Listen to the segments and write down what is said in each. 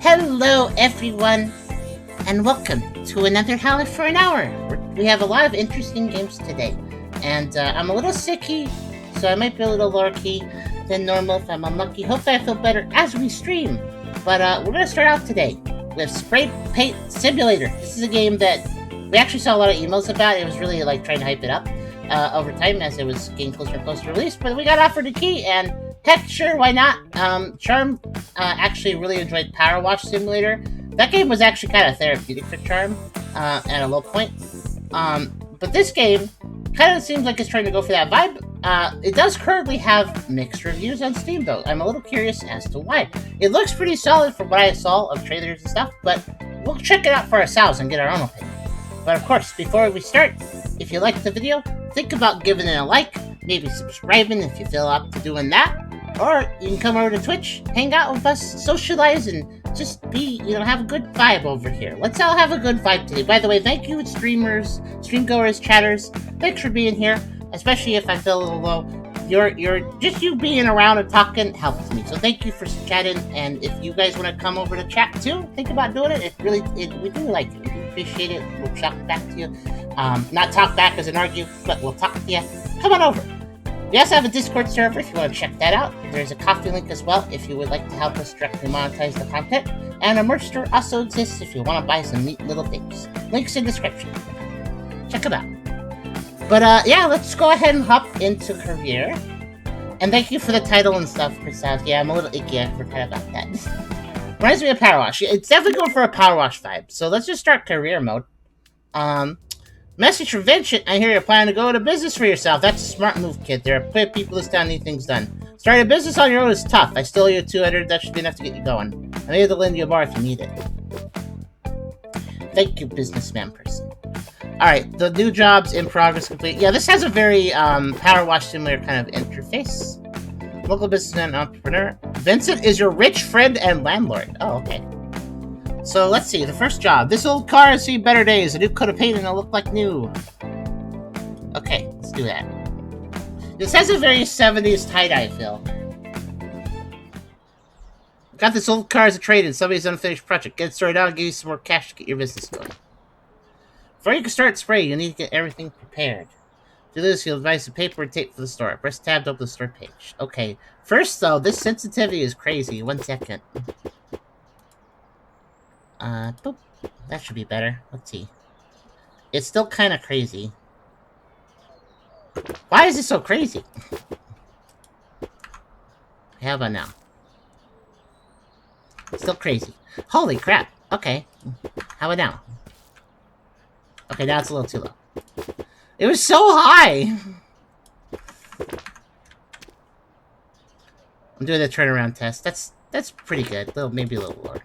Hello, everyone, and welcome to another Howler for an Hour. We have a lot of interesting games today, and I'm a little sicky, so I might be a little lower key than normal if I'm unlucky. Hopefully I feel better as we stream. But we're going to start out today with Spray Paint Simulator. This is a game that we actually saw a lot of emails about. It was really like trying to hype it up over time as it was getting closer and closer to release, but we got offered a key, and heck, sure, why not? Charm actually really enjoyed Power Wash Simulator. That game was actually kind of therapeutic for Charm at a low point. But this game kind of seems like it's trying to go for that vibe. It does currently have mixed reviews on Steam, though. I'm a little curious as to why. It looks pretty solid from what I saw of trailers and stuff, but we'll check it out for ourselves and get our own opinion. But of course, before we start, if you liked the video, think about giving it a like, maybe subscribing if you feel up to doing that. Or you can come over to Twitch, hang out with us, socialize, and just be, have a good vibe over here. Let's all have a good vibe today. By the way, thank you streamers, streamgoers, chatters. Thanks for being here, especially if I feel a little low. Just you being around and talking helps me. So thank you for chatting, and if you guys want to come over to chat too, think about doing it. We do like it. We do appreciate it. We'll talk back to you. Not talk back as an argue, but we'll talk to you. Come on over. We also have a Discord server if you want to check that out. There's a coffee link as well if you would like to help us directly monetize the content. And a merch store also exists if you want to buy some neat little things. Links in description. Check them out. But yeah, let's go ahead and hop into career. And thank you for the title and stuff, Chris. Yeah, I'm a little icky. I forgot about that. Reminds me of Power Wash. It's definitely going for a Power Wash vibe. So let's just start career mode. Message from Vincent. I hear you're planning to go into business for yourself. That's a smart move, kid. There are plenty of people this town need things done. Starting a business on your own is tough. I still owe you 200. That should be enough to get you going. I'm able to lend you a bar if you need it. Thank you, businessman person. Alright, the new jobs in progress complete. Yeah, this has a very Power Wash Simulator kind of interface. Local businessman and entrepreneur. Vincent is your rich friend and landlord. Oh, okay. So let's see, the first job. This old car has seen better days. A new coat of paint and it'll look like new. Okay, let's do that. This has a very 70s tie-dye feel. Got this old car as a trade-in. Somebody's unfinished project. Get it started out and give you some more cash to get your business going. Before you can start spraying, you need to get everything prepared. To do this, you'll advise some paper and tape for the store. Press tab to open the store page. Okay. First, though, this sensitivity is crazy. 1 second. Boop. That should be better. Let's see. It's still kind of crazy. Why is it so crazy? How about now? Still crazy. Holy crap. Okay. How about now? Okay, now it's a little too low. It was so high! I'm doing the turnaround test. That's pretty good. Maybe a little lower.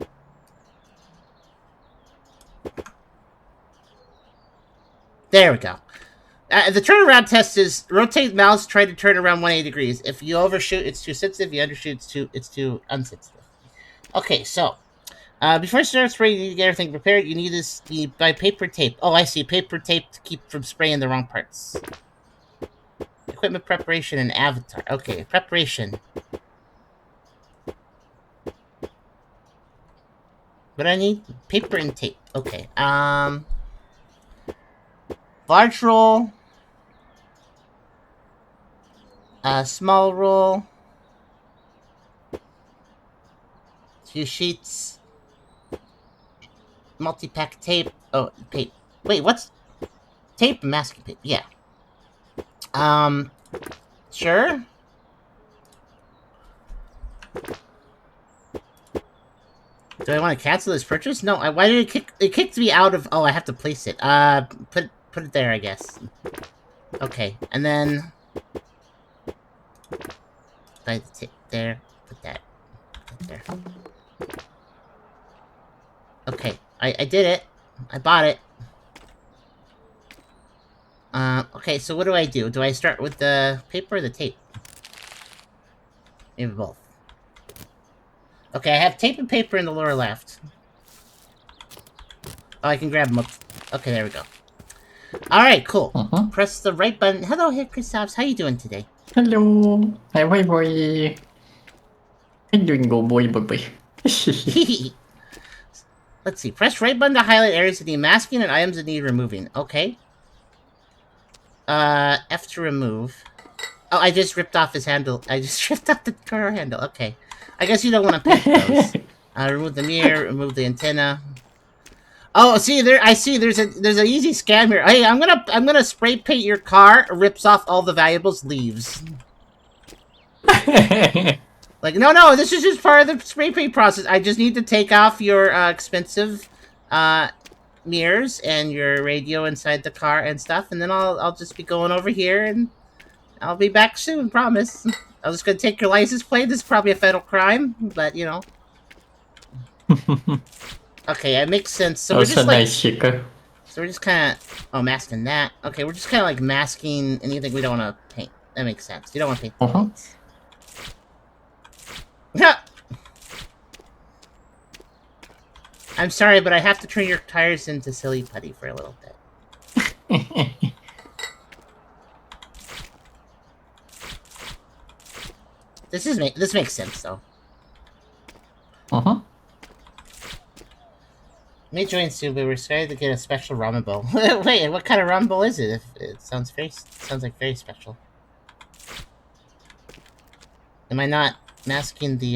There we go. The turnaround test is rotate mouse, try to turn around 180 degrees. If you overshoot, it's too sensitive. If you undershoot, it's too unsensitive. Okay, so before you start spraying, you need to get everything prepared. You need this by paper tape. Oh, I see. Paper tape to keep from spraying the wrong parts. Equipment preparation and avatar. Okay, preparation. What I need? Paper and tape. Okay. Large roll. Small roll. 2 sheets. Multi-pack tape. Oh, tape. Wait, what's... Tape and masking tape. Yeah. Sure. Do I want to cancel this purchase? No, why did it kick... It kicked me out of... Oh, I have to place it. Put it there, I guess. Okay, and then... Put the tape there. Put that there. Okay, I did it. I bought it. Okay, so what do I do? Do I start with the paper or the tape? Maybe both. Okay, I have tape and paper in the lower left. Oh, I can grab them up. Okay, there we go. Alright, cool. Press the right button. Hello, here, Christophs. How you doing today? Hello. Hi, boy. I'm doing go, boy. Let's see. Press right button to highlight areas that need masking and items that need removing. Okay. F to remove. Oh, I just ripped off his handle. I just ripped off the car handle. Okay. I guess you don't want to paint those. Remove the mirror, remove the antenna. Oh, see there. I see. There's an easy scam here. Hey, I'm gonna spray paint your car. Rips off all the valuables. Leaves. Like no. This is just part of the spray paint process. I just need to take off your expensive mirrors and your radio inside the car and stuff, and then I'll just be going over here and I'll be back soon. Promise. I'm just gonna take your license plate. This is probably a federal crime, but you know. Okay, it makes sense. So That's we're just a nice sticker. So we're just kind of masking that. Okay, we're just kind of like masking anything we don't want to paint. That makes sense. You don't want to paint the lights. I'm sorry, but I have to turn your tires into silly putty for a little bit. This makes sense though. May join soon, but we're excited to get a special ramen bowl. Wait, what kind of ramen bowl is it? It sounds like very special. Am I not masking the?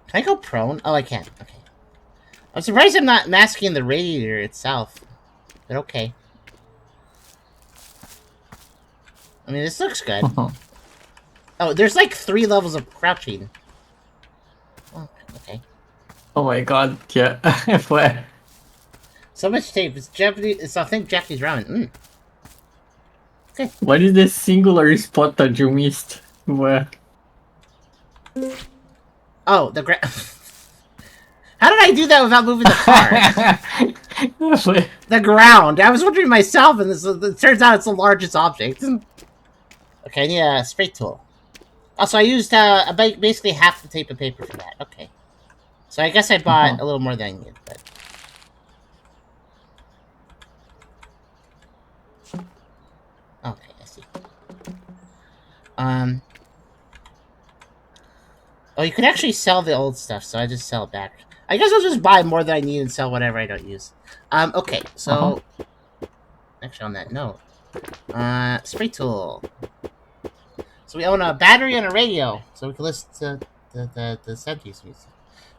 Can I go prone? Oh, I can. Okay. I'm surprised I'm not masking the radiator itself, but okay. I mean, this looks good. Oh, there's like 3 levels of crouching. Oh, okay. Oh my god, yeah. Where? So much tape. It's Japanese. It's authentic Japanese ramen. Okay. What is this singular spot that you missed? Where? Oh, the ground. How did I do that without moving the car? The ground. I was wondering myself, and it turns out it's the largest object. Okay, I need a spray tool. Also, I used basically half the tape and paper for that. Okay. So I guess I bought a little more than I needed, but... Okay, I see. Oh, you can actually sell the old stuff, so I just sell it back. I guess I'll just buy more than I need and sell whatever I don't use. Okay, so... Actually, on that note... spray tool. So we own a battery and a radio, so we can listen to the 70s music.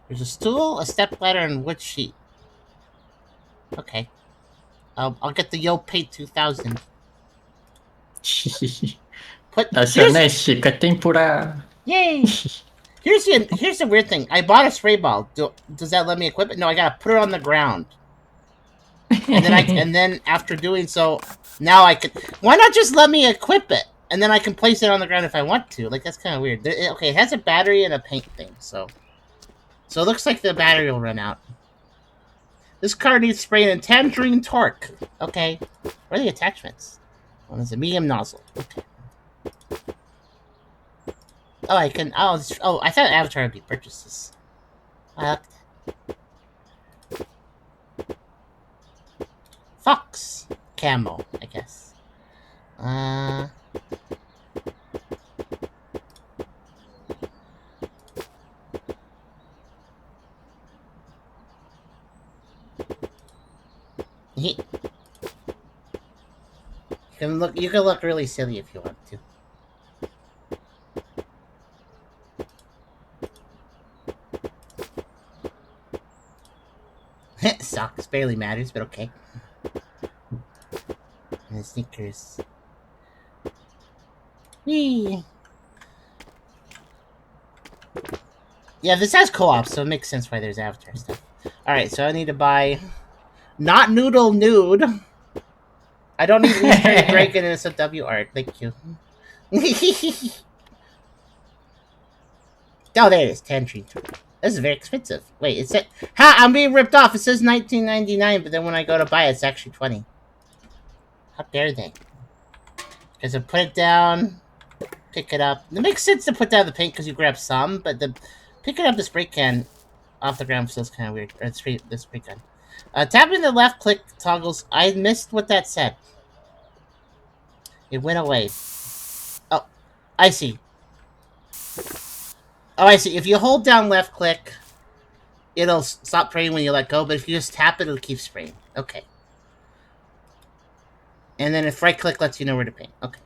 There's a stool, a stepladder, and wood sheet. Okay. I'll get the Yo Paint 2000. That's a nice shika tempura. Yay! Here's the weird thing. I bought a spray ball. Does that let me equip it? No, I gotta put it on the ground. And then after doing so, now I can. Why not just let me equip it, and then I can place it on the ground if I want to? Like, that's kind of weird. Okay, it has a battery and a paint thing, so it looks like the battery will run out. This car needs spraying in tangerine torque. Okay, where are the attachments? One is a medium nozzle. Okay. Oh, I can. Oh, I thought Avatar would be purchases. Fox camo, I guess. You can look really silly if you want to. Socks barely matters, but okay. And sneakers. Whee! Yeah, this has co-op, so it makes sense why there's Avatar stuff. Alright, so I need to buy... Not Noodle Nude! I don't need Easter Dragon and SW art, thank you. Oh, there it is, Tangerine. This is very expensive. Wait, it said... Ha! I'm being ripped off! It says $19.99, but then when I go to buy it, it's actually $20. How dare they? Because I put it down, pick it up. It makes sense to put down the paint because you grab some, but picking up the spray can off the ground feels kind of weird. Or the spray gun. Tapping the left click toggles. I missed what that said. It went away. Oh, I see. Oh, I see. If you hold down left click, it'll stop spraying when you let go, but if you just tap it, it'll keep spraying. Okay. And then if right click lets you know where to paint. Okay.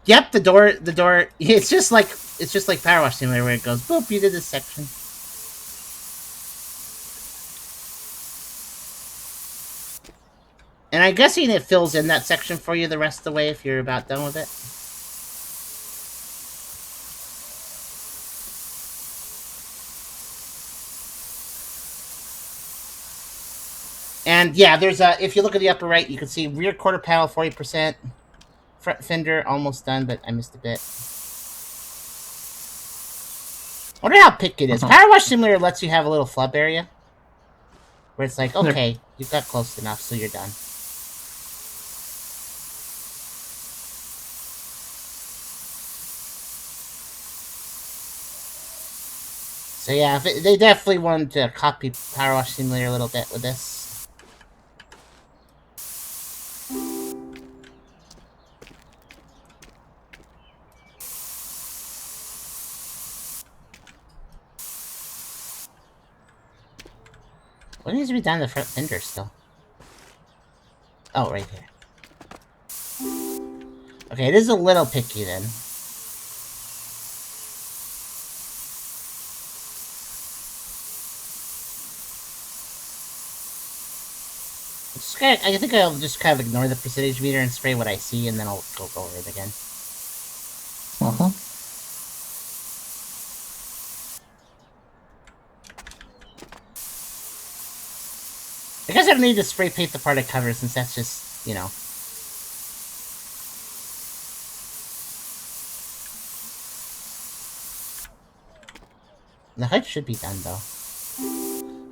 Yep, the door, it's just like Power Wash Simulator where it goes, boop, you did this section. And I'm guessing it fills in that section for you the rest of the way if you're about done with it. And yeah, there's a, if you look at the upper right, you can see rear quarter panel 40%, front fender almost done, but I missed a bit. I wonder how picky it is. Power Wash Simulator lets you have a little flub area where it's like, okay, you got close enough, so you're done. So yeah, they definitely wanted to copy Power Wash Simulator a little bit with this. What needs to be done to the front fender still? Oh, right here. Okay, it is a little picky then. I think I'll just kind of ignore the percentage meter and spray what I see, and then I'll go over it again. I guess I don't need to spray paint the part it covers, since that's just, you know. The height should be done, though.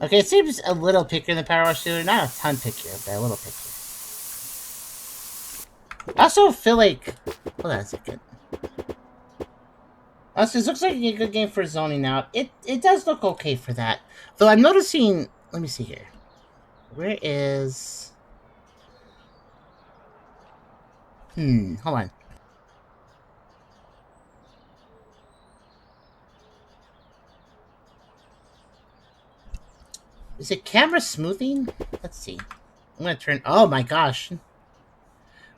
Okay, it seems a little pickier than Power Wash Simulator. Not a ton pickier, but a little pickier. I also feel like... Hold on a second. Also, this looks like a good game for zoning out. It does look okay for that. Though I'm noticing... Let me see here. Where is... hold on. Is it camera smoothing? Let's see. I'm gonna turn... Oh my gosh.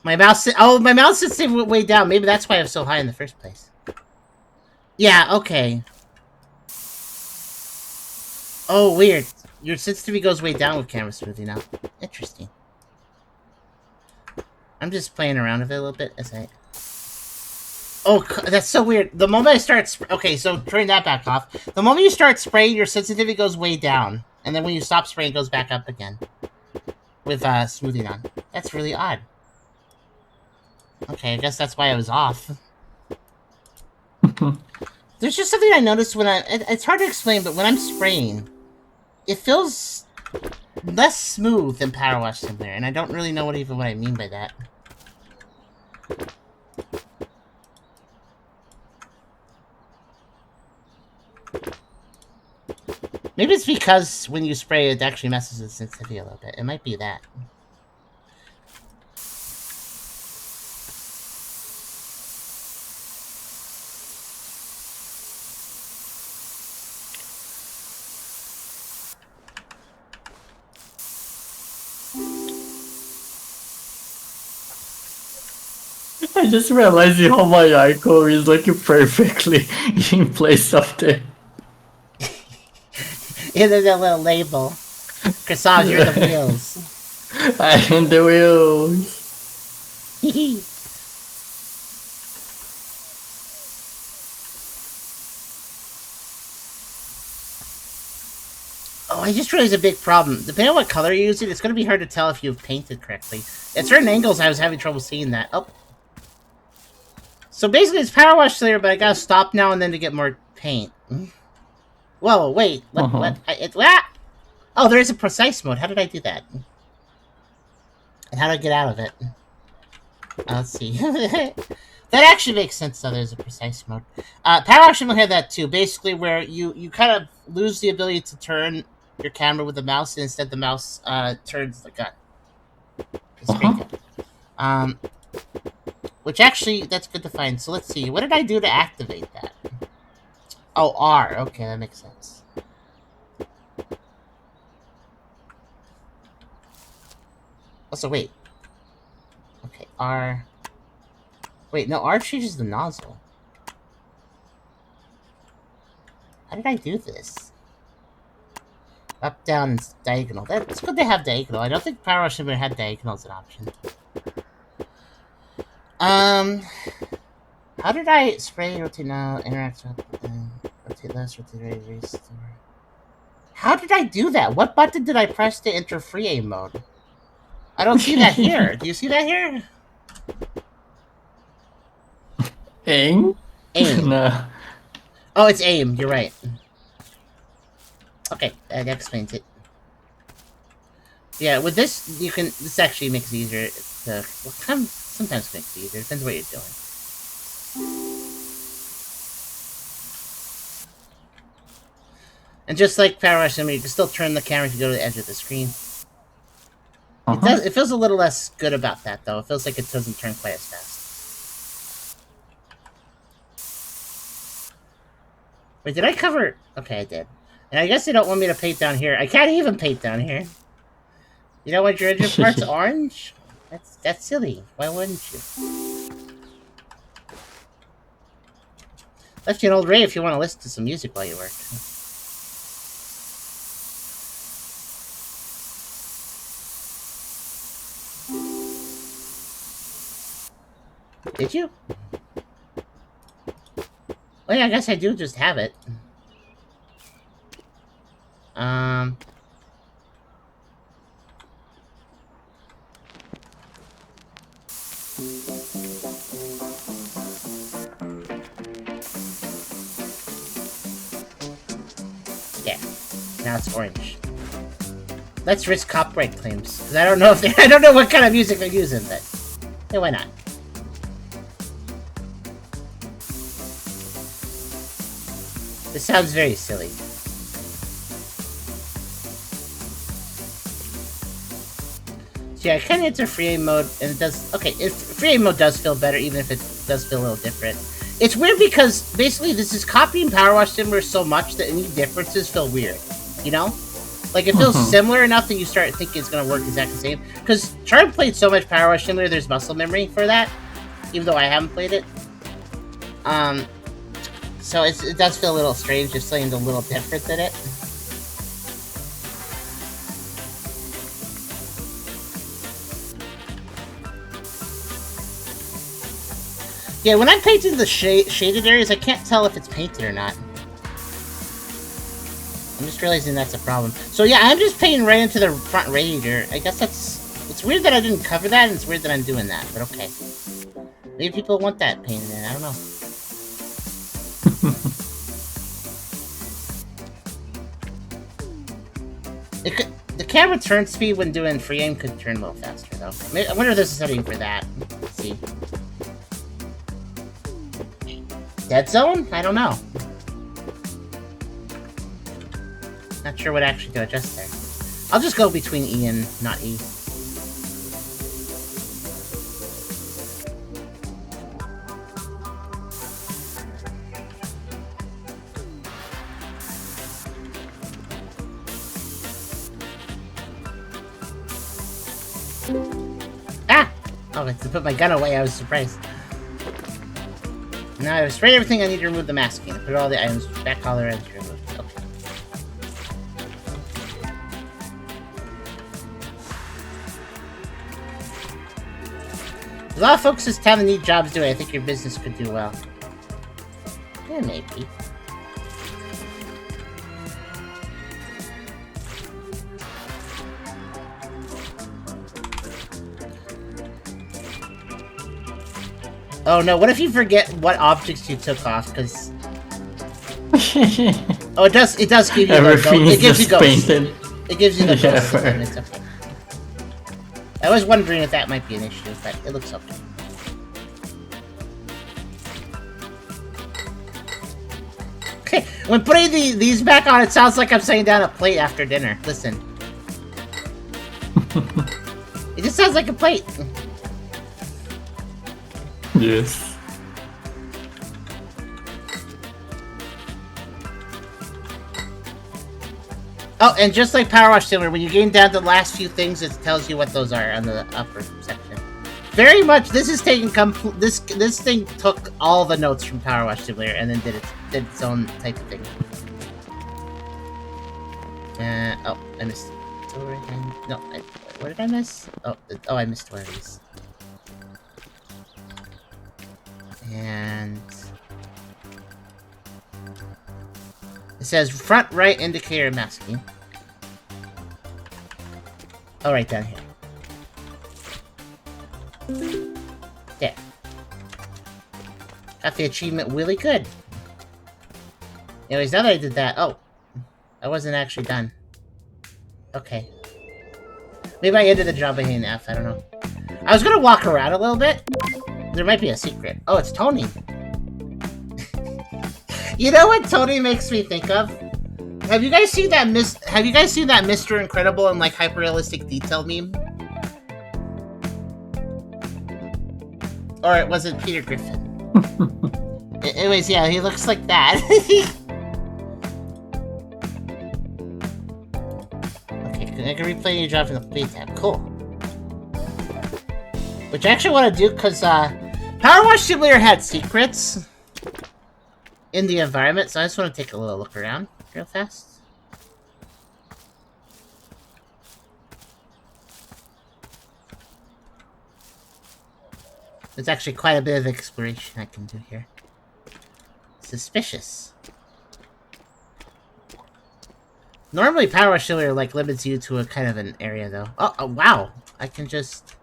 My mouse... Oh, my mouse is way down. Maybe that's why I was so high in the first place. Yeah, okay. Oh, weird. Your sensitivity goes way down with camera smoothing now. Interesting. I'm just playing around with it a little bit as I... Oh, that's so weird. The moment I start... Okay, so turn that back off. The moment you start spraying, your sensitivity goes way down. And then when you stop spraying, it goes back up again. With smoothing on. That's really odd. Okay, I guess that's why I was off. There's just something I noticed when it's hard to explain, but when I'm spraying, it feels less smooth than Power Wash Simulator, and I don't really know what I mean by that. Maybe it's because when you spray, it actually messes with sensitivity a little bit. It might be that. I just realized how my icon is like perfectly in place of the... Yeah, there's a little label. Croissant, you're the wheels. I am the wheels. Oh, I just realized a big problem. Depending on what color you're using, it's going to be hard to tell if you've painted correctly. At certain angles, I was having trouble seeing that. Oh. So basically, it's Power Wash there, but I gotta stop now and then to get more paint. Whoa, wait. What? Oh, there is a precise mode. How did I do that? And how do I get out of it? Let's see. That actually makes sense, though. There's a precise mode. Power Wash will have that, too. Basically, where you kind of lose the ability to turn your camera with the mouse, and instead the mouse turns the gun. It's pretty good. Which actually, that's good to find. So let's see. What did I do to activate that? Oh, R. Okay, that makes sense. Also, wait. Okay, R. Wait, no, R changes the nozzle. How did I do this? Up, down, and diagonal. That's good to have diagonal. I don't think Power Wash Simulator had diagonal as an option. How did I spray, rotate now, interact with, rotate less, rotate right, restore? How did I do that? What button did I press to enter free aim mode? I don't see that here. Do you see that here? Aim? Aim. No. Oh, it's aim. You're right. Okay, that explains it. Yeah, with this, you can. This actually makes it easier to. Well, sometimes makes it easier. Depends what you're doing. And just like Power Wash Simulator, you can still turn the camera if you go to the edge of the screen. It does. It feels a little less good about that, though. It feels like it doesn't turn quite as fast. Wait, did I cover? Okay, I did. And I guess they don't want me to paint down here. I can't even paint down here. You don't want your engine parts orange? That's silly. Why wouldn't you? Left you an old Ray if you want to listen to some music while you work. Did you? Well, yeah, I guess I do just have it. Yeah. Now it's orange. Let's risk copyright claims, because I don't know if I don't know what kind of music they're using, but yeah, why not? This sounds very silly. So yeah, I kind of enter free aim mode, and it does. Okay, free aim mode does feel better, even if it does feel a little different. It's weird because basically this is copying Power Wash Simulator so much that any differences feel weird. You know, like it feels similar enough that you start thinking it's gonna work exactly the same. Because Charlie played so much Power Wash Simulator, there's muscle memory for that, even though I haven't played it. So it does feel a little strange, just something a little different than it. Yeah, when I'm painting the shaded areas, I can't tell if it's painted or not. I'm just realizing that's a problem. So yeah, I'm just painting right into the front radiator. I guess that's... It's weird that I didn't cover that, and it's weird that I'm doing that, but okay. Maybe people want that painted in, I don't know. The camera turn speed when doing free aim could turn a little faster, though. I wonder if there's a setting for that. Let's see. Dead zone? I don't know. Not sure what actually to adjust there. I'll just go between E and not E. Ah! Oh, I had to put my gun away, I was surprised. Now I've sprayed everything, I need to remove the masking. Put all the items back, collar, and removed. Okay. A lot of folks this town that need jobs doing. I think your business could do well. Yeah, maybe. Oh no, what if you forget what objects you took off, because... Oh, it does give you everything it gives you ghosts. Painted. It gives you the Yeah, ghosts, and it's okay. I was wondering if that might be an issue, but it looks okay. Okay, When putting these back on, it sounds like I'm setting down a plate after dinner. Listen. It just sounds like a plate. Yes. Oh, and just like Power Wash Simulator, when you gain down to the last few things, it tells you what those are on the upper section. Very much, this is taking this thing took all the notes from Power Wash Simulator and then did its own type of thing. Oh, I missed. No, what did I miss? Oh, I missed one of these. And it says front right indicator masking. Oh, right down here. There. Got the achievement really good. Anyways, now that I did that, oh, I wasn't actually done. Okay. Maybe I ended the job by hitting F, I don't know. I was gonna walk around a little bit. There might be a secret. Oh, it's Tony. You know what Tony makes me think of? Have you guys seen that Mr. Incredible and like hyper-realistic detail meme? Or it wasn't Peter Griffin. Anyways, yeah, he looks like that. Okay, I can replay your job from the play tab. Cool. Which I actually want to do because Power Wash Simulator had secrets in the environment, so I just want to take a little look around real fast. There's actually quite a bit of exploration I can do here. Suspicious. Normally Power Wash Simulator like limits you to a kind of an area though. Oh wow! I can just...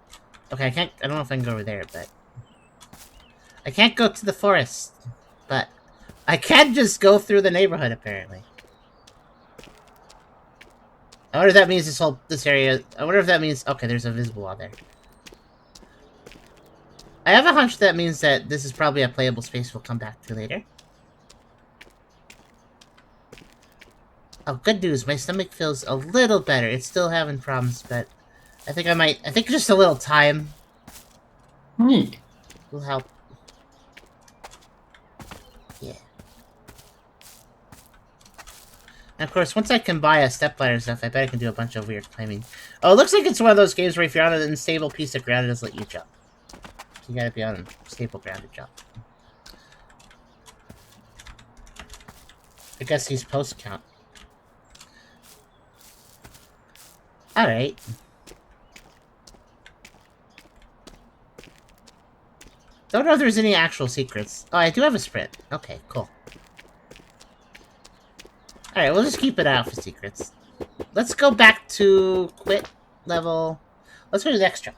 Okay, I don't know if I can go over there, but... I can't go to the forest, but... I can just go through the neighborhood, apparently. I wonder if that means this area... I wonder if that means... Okay, there's a visible wall there. I have a hunch that means that this is probably a playable space we'll come back to later. Oh, good news. My stomach feels a little better. It's still having problems, but... I think just a little time... will help. Yeah. And of course, once I can buy a stepladder and stuff, I bet I can do a bunch of weird climbing. Oh, it looks like it's one of those games where if you're on an unstable piece of ground, it doesn't let you jump. So you gotta be on a stable ground to jump. I guess he's post-count. Alright. Don't know if there's any actual secrets. Oh, I do have a sprint. Okay, cool. Alright, we'll just keep it out for secrets. Let's go back to quit level. Let's go to the next job.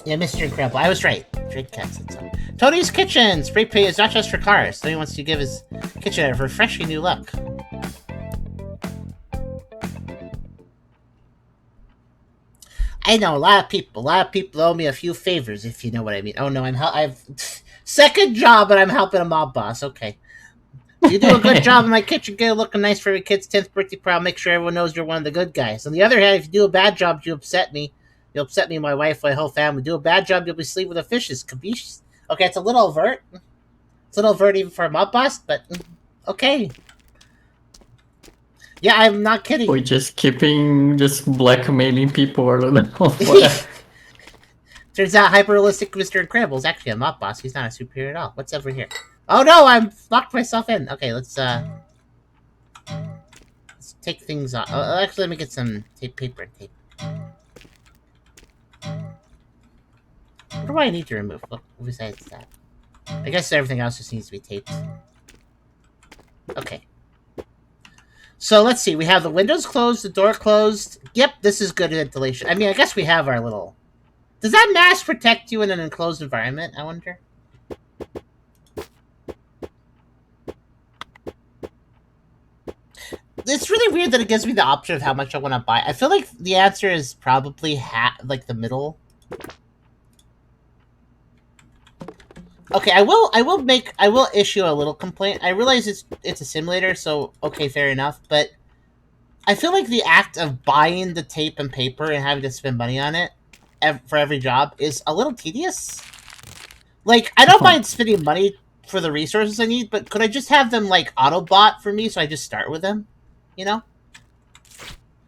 Yeah, Mr. Incredible. I was right. Drake Cat said so. Tony's Kitchen! Spray paint is not just for cars. Tony wants to give his kitchen a refreshing new look. I know a lot of people owe me a few favors, if you know what I mean. Oh no, I've second job, and I'm helping a mob boss. Okay, you do a good job in my kitchen, get it looking nice for your kid's 10th birthday party. I'll make sure everyone knows you're one of the good guys. On the other hand, if you do a bad job, you upset me. You'll upset me, my wife, my whole family. Do a bad job, you'll be sleeping with the fishes. Capiche? Okay, it's a little overt. It's a little overt even for a mob boss, but okay. Yeah, I'm not kidding. We're just blackmailing people or Turns out hyper-realistic Mr. Incredible is actually a mob boss. He's not a superior at all. What's over here? Oh no, I'm locked myself in. Okay, let's take things off. Oh, actually, let me get some paper and tape. What do I need to remove? What besides that? I guess everything else just needs to be taped. Okay. So let's see. We have the windows closed, the door closed. Yep, this is good ventilation. I mean, I guess we have our little... Does that mask protect you in an enclosed environment, I wonder? It's really weird that it gives me the option of how much I want to buy. I feel like the answer is probably like the middle. Okay, I will issue a little complaint. I realize it's a simulator, so okay, fair enough. But I feel like the act of buying the tape and paper and having to spend money on it for every job is a little tedious. Like, I don't mind spending money for the resources I need, but could I just have them like auto-bot for me so I just start with them? You know?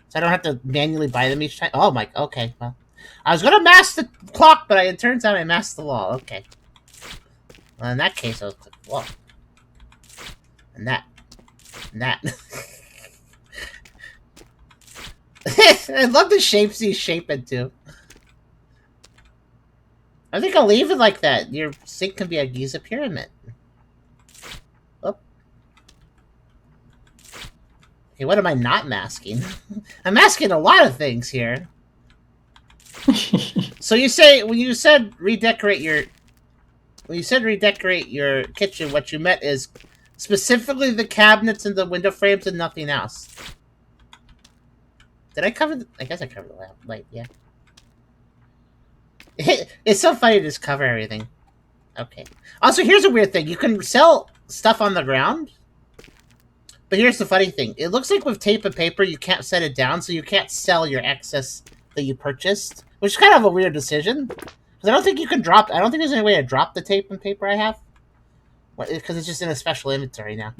So I don't have to manually buy them each time. Oh my, okay, well. I was gonna mask the clock, but it turns out I masked the wall. Okay. Well, in that case, I'll click wall. And that. And that. I love the shapes he's shaping too. I think I'll leave it like that. Your sink can be a Giza pyramid. Oh. Okay, what am I not masking? I'm masking a lot of things here. So you say when you said redecorate your kitchen, what you meant is specifically the cabinets and the window frames and nothing else. Did I cover I guess I covered the lamp light, yeah. It's so funny to just cover everything. Okay. Also, here's a weird thing. You can sell stuff on the ground. But here's the funny thing. It looks like with tape and paper, you can't set it down, so you can't sell your excess that you purchased. Which is kind of a weird decision. Because I don't think you can drop... I don't think there's any way to drop the tape and paper I have. Because it's just in a special inventory now.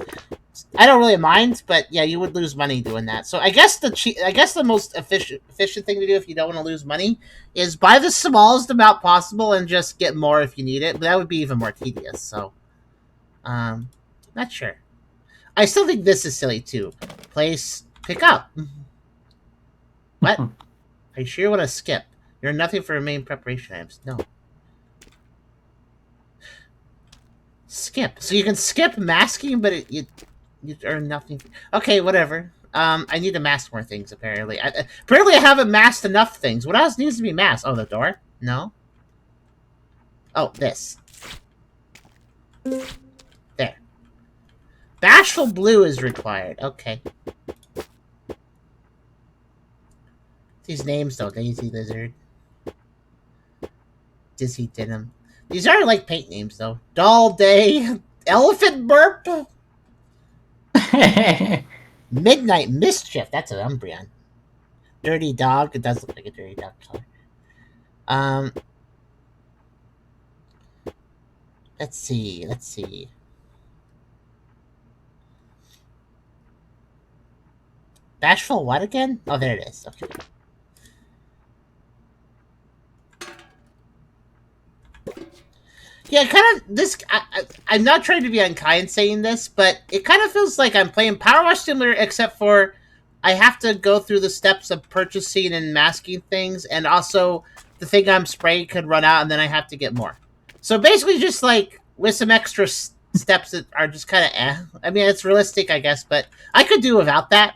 I don't really mind, but yeah, you would lose money doing that. So I guess the most efficient thing to do if you don't want to lose money is buy the smallest amount possible and just get more if you need it. But that would be even more tedious. So, not sure. I still think this is silly too. Place, pick up. What? Are you sure you want to skip? You're nothing for main preparation items. No. Skip. So you can skip masking, but you earn nothing. Okay, whatever. I need to mask more things, apparently. Apparently I haven't masked enough things. What else needs to be masked? Oh, the door? No? Oh, this. There. Bashful blue is required. Okay. These names, though. Daisy Lizard. Dizzy Denim. These are like paint names, though. Doll Day. Elephant Burp. Midnight Mischief. That's an Umbreon. Dirty Dog. It does look like a dirty dog color. Let's see. Bashful what again? Oh, there it is. Okay. Yeah, kind of this. I'm not trying to be unkind saying this, but it kind of feels like I'm playing Power Wash Simulator, except for I have to go through the steps of purchasing and masking things, and also the thing I'm spraying could run out, and then I have to get more. So basically, just like with some extra steps that are just kind of I mean, it's realistic, I guess, but I could do without that.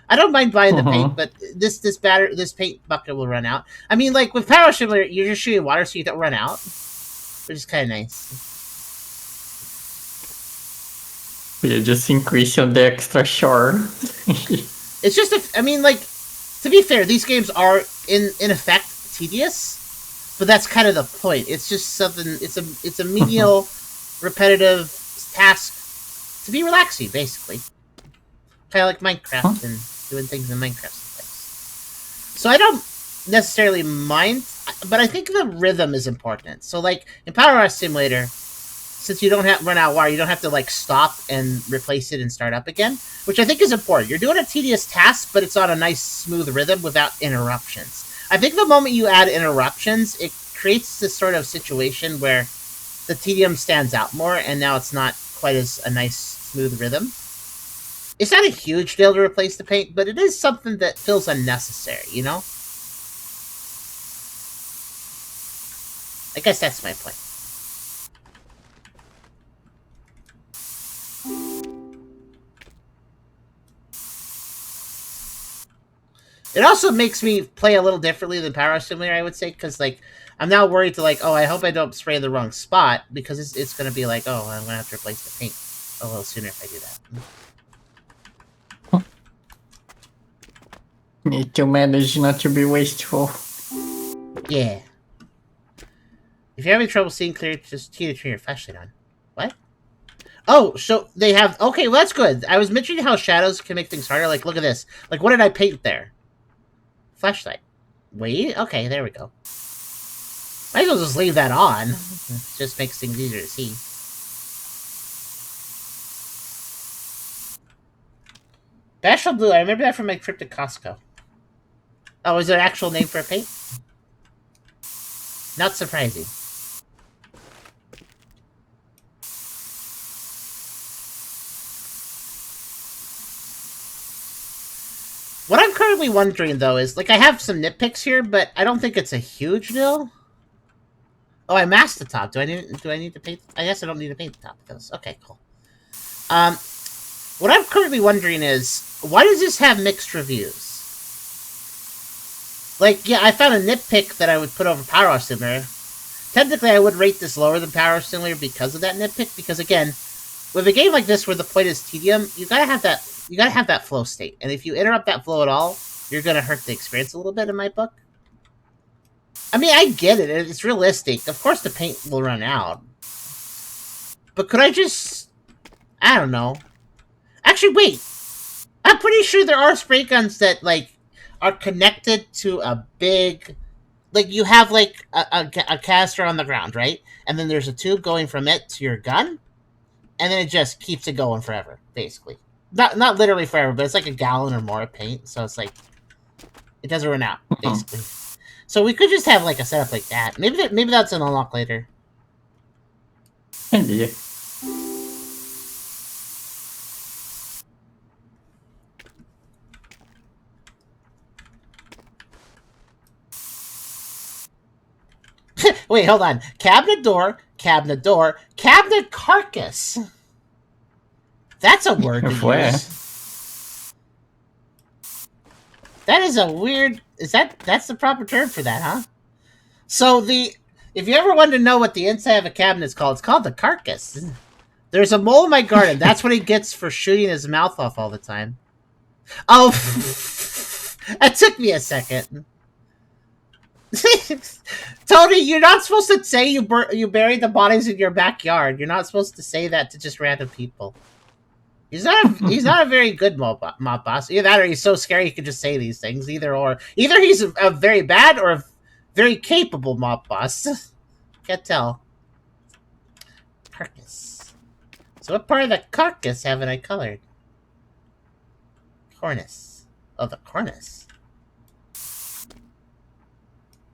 I don't mind buying the paint, but this paint bucket will run out. I mean, like with Power Wash Simulator, you're just shooting water so you don't run out. Which is kind of nice. You just increase on the extra shore. It's just, I mean, like, to be fair, these games are, in effect, tedious. But that's kind of the point. It's just something, it's a menial, repetitive task to be relaxing, basically. Kind of like Minecraft and doing things in Minecraft sometimes. So I don't necessarily mind, but I think the rhythm is important. So, like, in Power Wash Simulator, since you don't run out of water, you don't have to, like, stop and replace it and start up again, which I think is important. You're doing a tedious task, but it's on a nice, smooth rhythm without interruptions. I think the moment you add interruptions, it creates this sort of situation where the tedium stands out more, and now it's not quite as a nice, smooth rhythm. It's not a huge deal to replace the paint, but it is something that feels unnecessary, you know? I guess that's my point. It also makes me play a little differently than Power Simulator, I would say, because, like, I'm now worried to, like, oh, I hope I don't spray the wrong spot, because it's going to be like, oh, I'm going to have to replace the paint a little sooner if I do that. Need to manage not to be wasteful. Yeah. If you're having trouble seeing clear, just turn your flashlight on. What? Oh, so they have... Okay, well, that's good. I was mentioning how shadows can make things harder. Like, look at this. Like, what did I paint there? Flashlight. Wait, okay, there we go. Might as well just leave that on. It just makes things easier to see. Bashful Blue, I remember that from my trip to Costco. Oh, is there an actual name for a paint? Not surprising. What I'm currently wondering, though, is, like, I have some nitpicks here, but I don't think it's a huge deal. Oh, I masked the top. Do I need to paint? I guess I don't need to paint the top of those. Okay, cool. What I'm currently wondering is, why does this have mixed reviews? Like, yeah, I found a nitpick that I would put over Power Simulator. Technically, I would rate this lower than Power Simulator because of that nitpick. Because again, with a game like this where the point is tedium, you gotta have that. You gotta have that flow state, and if you interrupt that flow at all, you're gonna hurt the experience a little bit. In my book. I mean, I get it. It's realistic. Of course, the paint will run out. But could I just... I don't know. Actually, wait. I'm pretty sure there are spray guns that, like, are connected to a big... Like, you have, like, a canister on the ground, right? And then there's a tube going from it to your gun. And then it just keeps it going forever, basically. Not literally forever, but it's like a gallon or more of paint. So it's like... It doesn't run out, basically. So we could just have, like, a setup like that. Maybe that's an unlock later. Indeed. Wait, hold on. Cabinet door, cabinet door, cabinet carcass. That's a word to use. That is a weird... That's the proper term for that, huh? So if you ever wanted to know what the inside of a cabinet is called, it's called the carcass. There's a mole in my garden. That's what he gets for shooting his mouth off all the time. Oh, that took me a second. Tony, you're not supposed to say you buried the bodies in your backyard. You're not supposed to say that to just random people. He's not a very good mob boss. Either that or he's so scary he can just say these things. Either he's a very bad or a very capable mob boss. Can't tell. Carcass. So what part of the carcass haven't I colored? Cornice. Oh, the cornice.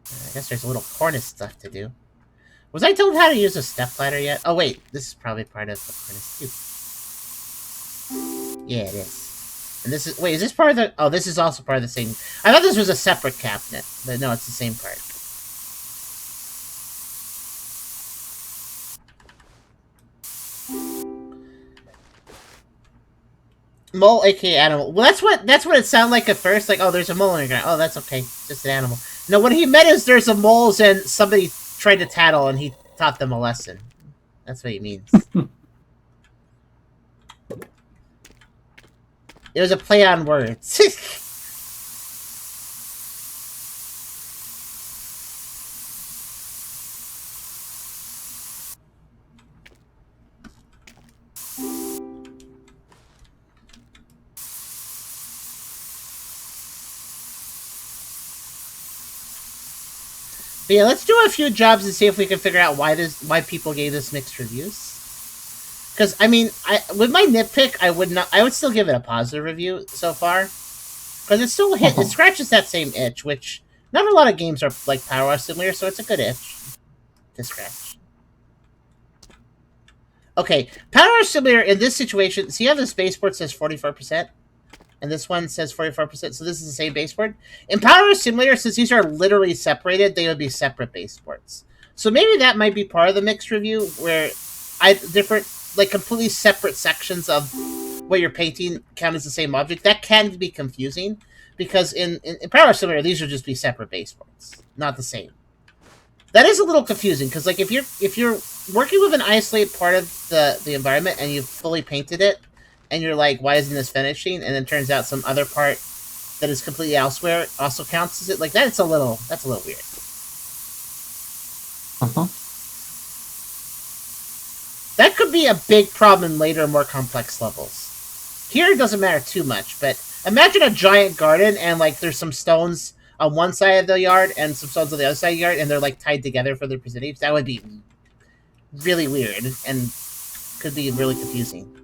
I guess there's a little cornice stuff to do. Was I told how to use a stepladder yet? Oh wait, this is probably part of the cornice too. Yeah, it is. And this is... Wait, is this part of the... Oh, this is also part of the same... I thought this was a separate cabinet. But no, it's the same part. Mole, aka animal. Well, that's what it sounded like at first. Like, oh, there's a mole in your ground. Oh, that's okay. Just an animal. No, what he meant is there's a moles and somebody tried to tattle and he taught them a lesson. That's what he means. It was a play on words. But yeah, let's do a few jobs and see if we can figure out why people gave this mixed reviews. Because I mean, with my nitpick, I would still give it a positive review so far, because it still it scratches that same itch, which not a lot of games are like Power Simulator, so it's a good itch to scratch. Okay, Power Simulator in this situation, see how the spaceport says 44%? And this one says 44%, so this is the same baseboard. In Power Simulator, since these are literally separated, they would be separate baseports. So maybe that might be part of the mixed review, where completely separate sections of what you're painting count as the same object. That can be confusing, because in Power Simulator, these would just be separate baseports, not the same. That is a little confusing, because like if you're working with an isolated part of the environment and you've fully painted it, and you're like, why isn't this finishing? And then turns out some other part that is completely elsewhere also counts as it. Like that's a little weird. Uh-huh. That could be a big problem in later, more complex levels. Here, it doesn't matter too much, but imagine a giant garden and, like, there's some stones on one side of the yard and some stones on the other side of the yard, and they're, like, tied together for their percentage. That would be really weird and could be really confusing.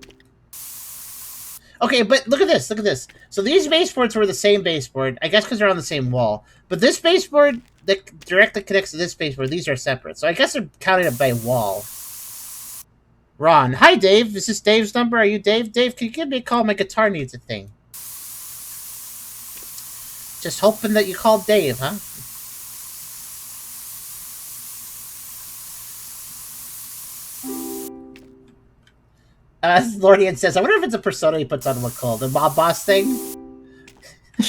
Okay, but look at this. Look at this. So these baseboards were the same baseboard, I guess because they're on the same wall. But this baseboard that directly connects to this baseboard, these are separate. So I guess they're counting it by wall. Ron. Hi, Dave. Is this Dave's number? Are you Dave? Dave, can you give me a call? My guitar needs a thing. Just hoping that you called Dave, huh? Lordian says, I wonder if it's a persona he puts on McCall. The mob boss thing?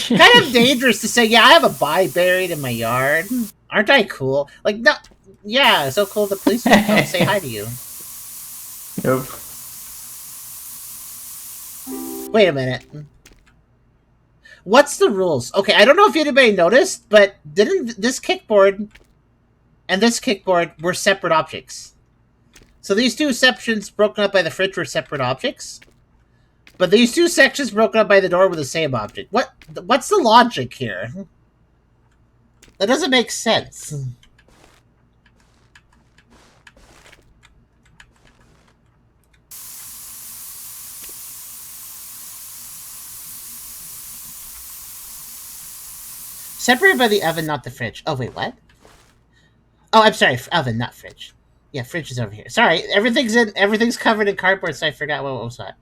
Kind of dangerous to say, yeah, I have a body buried in my yard. Aren't I cool? Like, no, yeah, so cool the police will come say hi to you. Yep. Wait a minute. What's the rules? Okay, I don't know if anybody noticed, but didn't this kickboard and this kickboard were separate objects? So these two sections broken up by the fridge were separate objects, but these two sections broken up by the door were the same object. What's the logic here? That doesn't make sense. Separated by the oven, not the fridge. Oh, wait, what? Oh, I'm sorry, oven, not fridge. Yeah, fridge is over here. Sorry, everything's covered in cardboard, so I forgot what was what.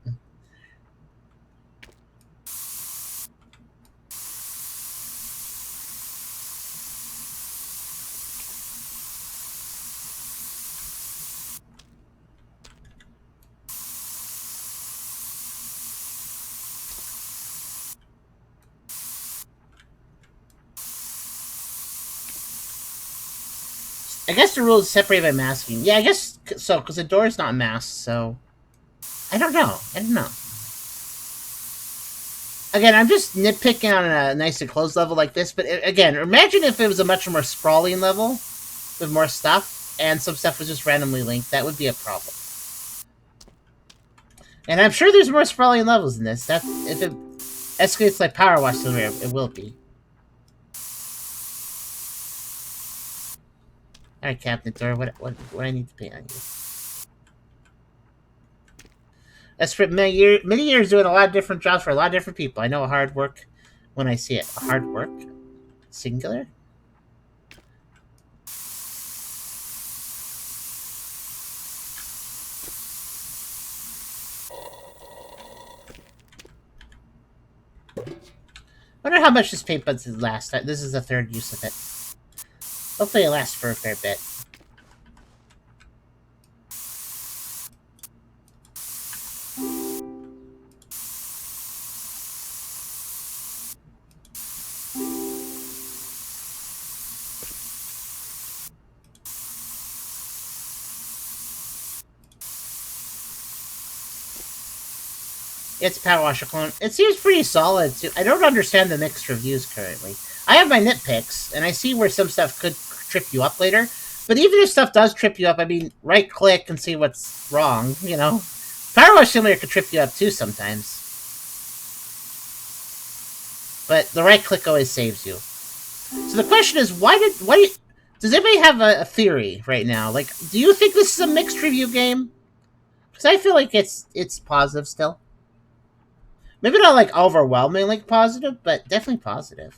I guess the rule is separated by masking. Yeah, I guess so, because the door is not masked, so... I don't know. Again, I'm just nitpicking on a nice and closed level like this, but again, imagine if it was a much more sprawling level with more stuff, and some stuff was just randomly linked. That would be a problem. And I'm sure there's more sprawling levels in this. If it escalates like Power Wash Silver, it will be. Alright, Captain Thor, what I need to pay on you? I spent many years doing a lot of different jobs for a lot of different people. I know a hard work when I see it. A hard work? Singular? Wonder how much this paint buds lasts. This is the third use of it. Hopefully it lasts for a fair bit. It's a Power Washer clone. It seems pretty solid, too. I don't understand the mixed reviews currently. I have my nitpicks, and I see where some stuff could trip you up later. But even if stuff does trip you up, I mean, right-click and see what's wrong, you know? Power Wash Simulator could trip you up, too, sometimes. But the right-click always saves you. So the question is, why does anybody have a theory right now? Like, do you think this is a mixed review game? Because I feel like it's positive still. Maybe not, like, overwhelmingly positive, but definitely positive.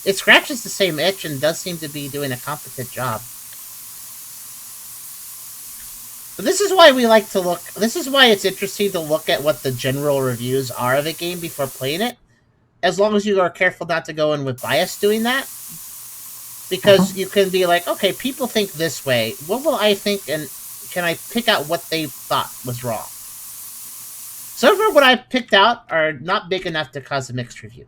It scratches the same itch and does seem to be doing a competent job. But this is why we like to look... This is why it's interesting to look at what the general reviews are of a game before playing it. As long as you are careful not to go in with bias doing that. Because you can be like, okay, people think this way. What will I think, and can I pick out what they thought was wrong? So far, what I've picked out are not big enough to cause a mixed review.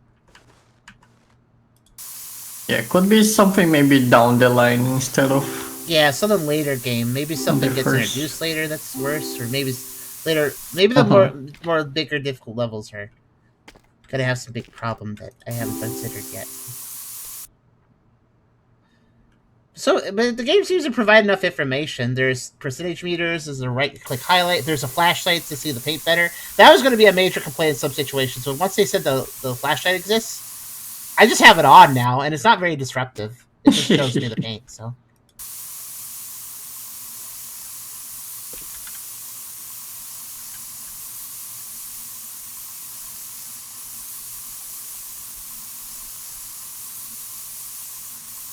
Yeah, could be something maybe down the line instead of... Yeah, something later game. Maybe something gets first. introduced later that's worse, or maybe later. Maybe the more bigger, difficult levels are gonna have some big problem that I haven't considered yet. So, but the game seems to provide enough information. There's percentage meters. There's a right-click highlight. There's a flashlight to see the paint better. That was going to be a major complaint in some situations. So once they said the flashlight exists, I just have it on now, and it's not very disruptive. It just shows me the paint. So.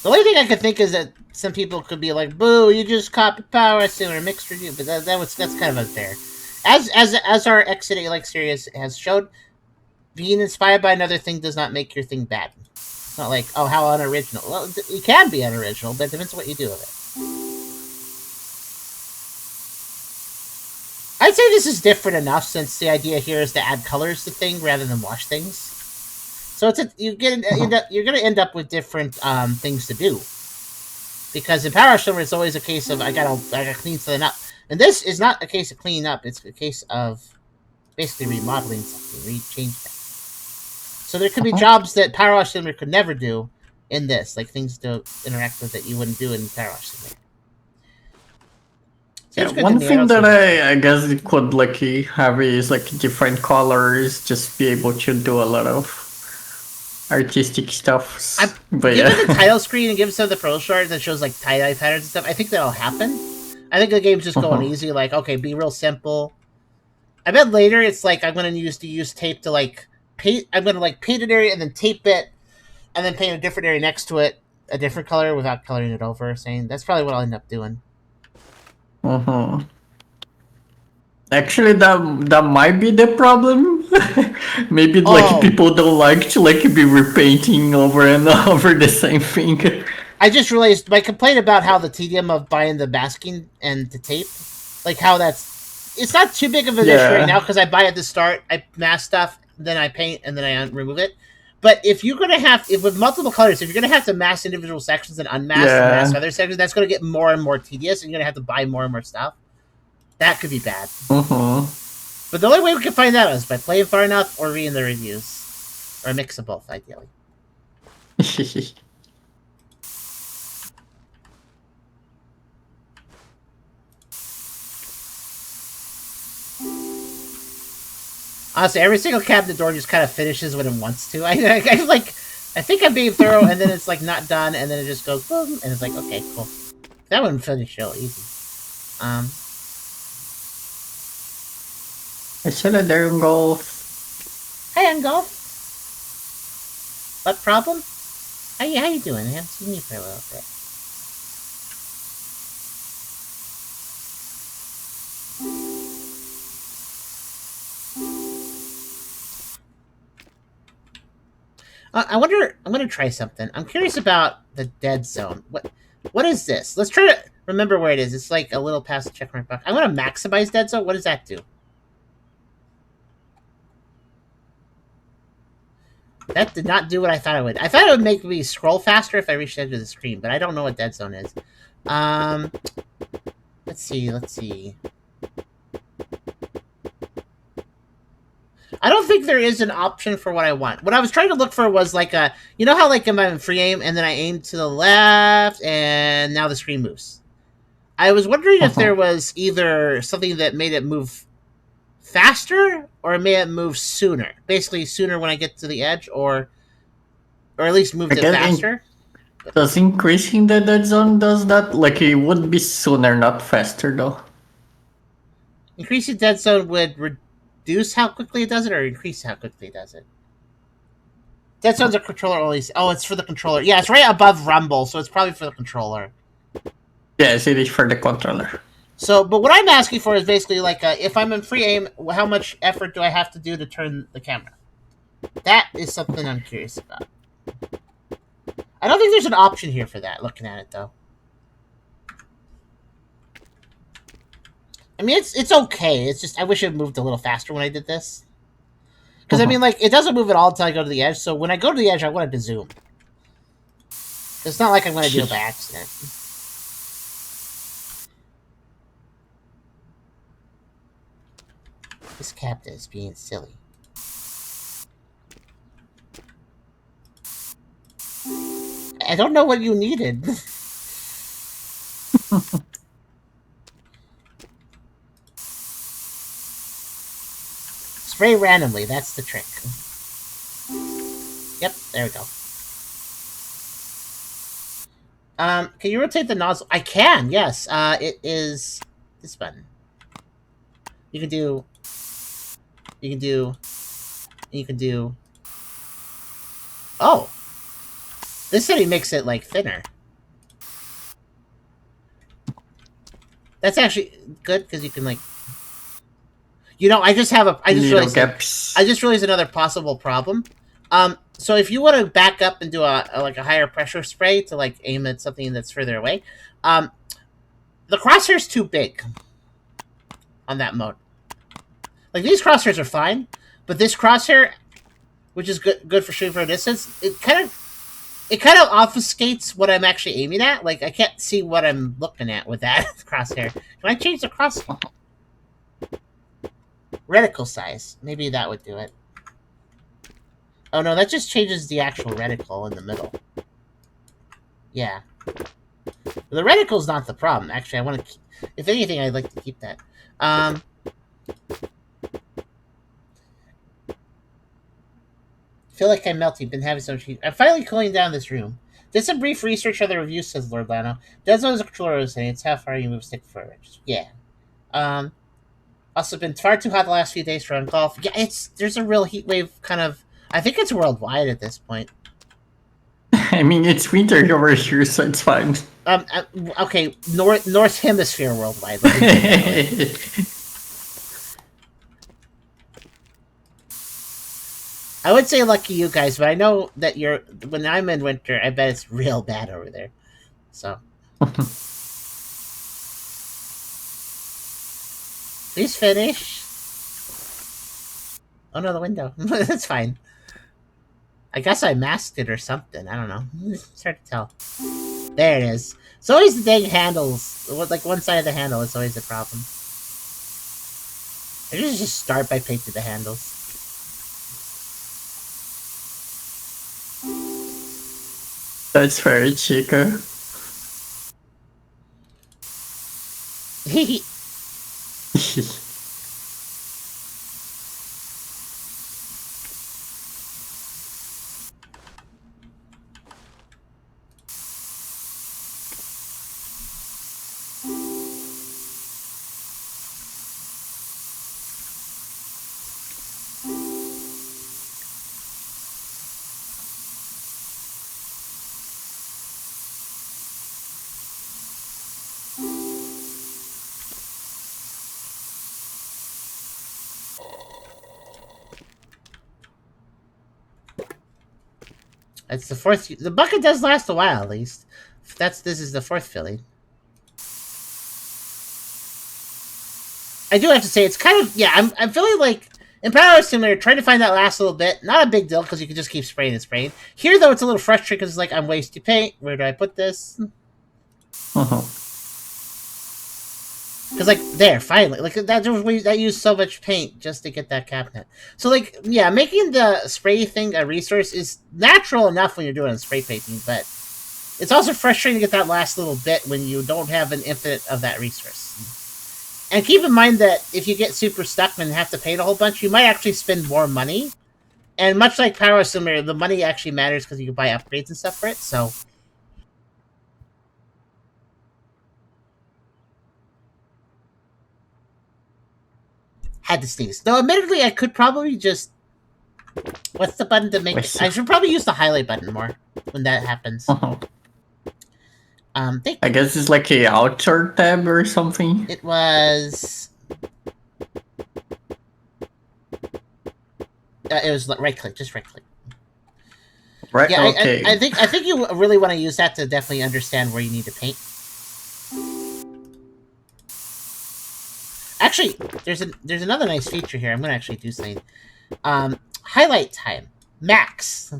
The only thing I could think is that some people could be like, "Boo! You just copied Power Sim or mixed review," but that's kind of unfair. As our Exit like series has showed, being inspired by another thing does not make your thing bad. It's not like, oh, how unoriginal. Well, it can be unoriginal, but it depends on what you do with it. I'd say this is different enough since the idea here is to add colors to things rather than wash things. So you're going to end up with different things to do, because in Power Shimmer it's always a case of I gotta clean something up, and this is not a case of cleaning up. It's a case of basically remodeling something, change that. So there could be jobs that Power Wash Simulator could never do in this, like things to interact with that you wouldn't do in Power Wash Simulator. Yeah, one thing that I guess it could like have is like different colors, just be able to do a lot of artistic stuff. But given the title screen and given some of the pro short that shows like tie-dye patterns and stuff, I think that'll happen. I think the game's just going easy, like, okay, be real simple. I bet later it's like I'm gonna use tape to like paint. I'm gonna like paint an area and then tape it, and then paint a different area next to it, a different color without coloring it over. Saying that's probably what I'll end up doing. Actually, that might be the problem. Maybe like people don't like to like be repainting over and over the same thing. I just realized my complaint about how the tedium of buying the masking and the tape, like how it's not too big of an issue right now because I buy at the start, I mask stuff, then I paint, and then I remove it. But if you're gonna if with multiple colors, if you're gonna have to mask individual sections and unmask and mask other sections, that's gonna get more and more tedious, and you're gonna have to buy more and more stuff. That could be bad. But the only way we can find that is by playing far enough or reading the reviews. Or a mix of both, ideally. Honestly, every single cabinet door just kind of finishes when it wants to. I think I'm being thorough, and then it's like not done, and then it just goes boom, and it's like, okay, cool. That wouldn't finish real easy. Hello there, Golf. Hey, Golf. What problem? How you doing? I haven't seen you for a little bit. I wonder. I'm gonna try something. I'm curious about the dead zone. What is this? Let's try to remember where it is. It's like a little past the checkmark box. I'm gonna maximize dead zone. What does that do? That did not do what I thought it would. I thought it would make me scroll faster if I reached the edge of the screen, but I don't know what dead zone is. Let's see. I don't think there is an option for what I want. What I was trying to look for was like you know how like I'm in free aim and then I aim to the left and now the screen moves. I was wondering if there was either something that made it move faster or made it move sooner. Basically sooner when I get to the edge or at least moved it faster. Does increasing the dead zone does that? Like it would be sooner, not faster though. Increasing dead zone would reduce how quickly it does it or increase how quickly it does it? Dead zone's a controller only. Oh, it's for the controller. Yeah, it's right above Rumble, so it's probably for the controller. Yes, it is for the controller. So, but what I'm asking for is basically like, if I'm in free aim, how much effort do I have to do to turn the camera? That is something I'm curious about. I don't think there's an option here for that, looking at it, though. I mean, it's okay. It's just, I wish it moved a little faster when I did this. Because, I mean, like, it doesn't move at all until I go to the edge, so when I go to the edge, I want it to zoom. It's not like I'm going to do it by accident. This captain is being silly. I don't know what you needed. Spray randomly. That's the trick. Yep, there we go. Can you rotate the nozzle? I can. Yes. It is this button. You can do. You can do. You can do. Oh, this city makes it like thinner. That's actually good because you can like. I just have a. I just Little realized. gaps. I just realized another possible problem. So if you want to back up and do a higher pressure spray to like aim at something that's further away, the crosshair's too big on that mode. Like these crosshairs are fine, but this crosshair, which is good for shooting from a distance, it kind of obfuscates what I'm actually aiming at. Like I can't see what I'm looking at with that crosshair. Can I change the reticle size? Maybe that would do it. Oh no, that just changes the actual reticle in the middle. Yeah. The reticle's not the problem. Actually, I want to. If anything, I'd like to keep that. I feel like I'm melting. Been having so much heat. I'm finally cooling down this room. Did some brief research on the review, says Lord Lano. Does know as a controller is saying it's how far you move stick forward. Yeah. Also been far too hot the last few days for on golf. Yeah, there's a real heat wave kind of. I think it's worldwide at this point. I mean, it's winter over here, so it's fine. Okay, North Hemisphere worldwide. I would say lucky you guys, but I know that when I'm in winter, I bet it's real bad over there. So. Please finish. Oh no, the window. That's fine. I guess I masked it or something. I don't know. It's hard to tell. There it is. It's always the dang handles. Like one side of the handle is always a problem. I should just start by painting the handles. That's very Chica. That's the fourth. The bucket does last a while, at least. This is the fourth filling. I do have to say, it's kind of I'm feeling like in Power Simulator, trying to find that last little bit. Not a big deal because you can just keep spraying and spraying. Here, though, it's a little frustrating because it's like I'm wasting paint. Where do I put this? Because like there, finally, like that used so much paint just to get that cabinet. So like making the spray thing a resource is natural enough when you're doing spray painting, but it's also frustrating to get that last little bit when you don't have an infinite of that resource. And keep in mind that if you get super stuck and have to paint a whole bunch, you might actually spend more money. And much like Power Simulator, the money actually matters because you can buy upgrades and stuff for it. So. Had to sneeze. Though, admittedly, I could probably just... What's the button to make it? I should probably use the highlight button more when that happens. I guess it's like a outer tab or something. It was... it was right click, just right click. Right. Yeah, okay. I think you really want to use that to definitely understand where you need to paint. Actually, there's another nice feature here. I'm gonna actually do something. Highlight time max.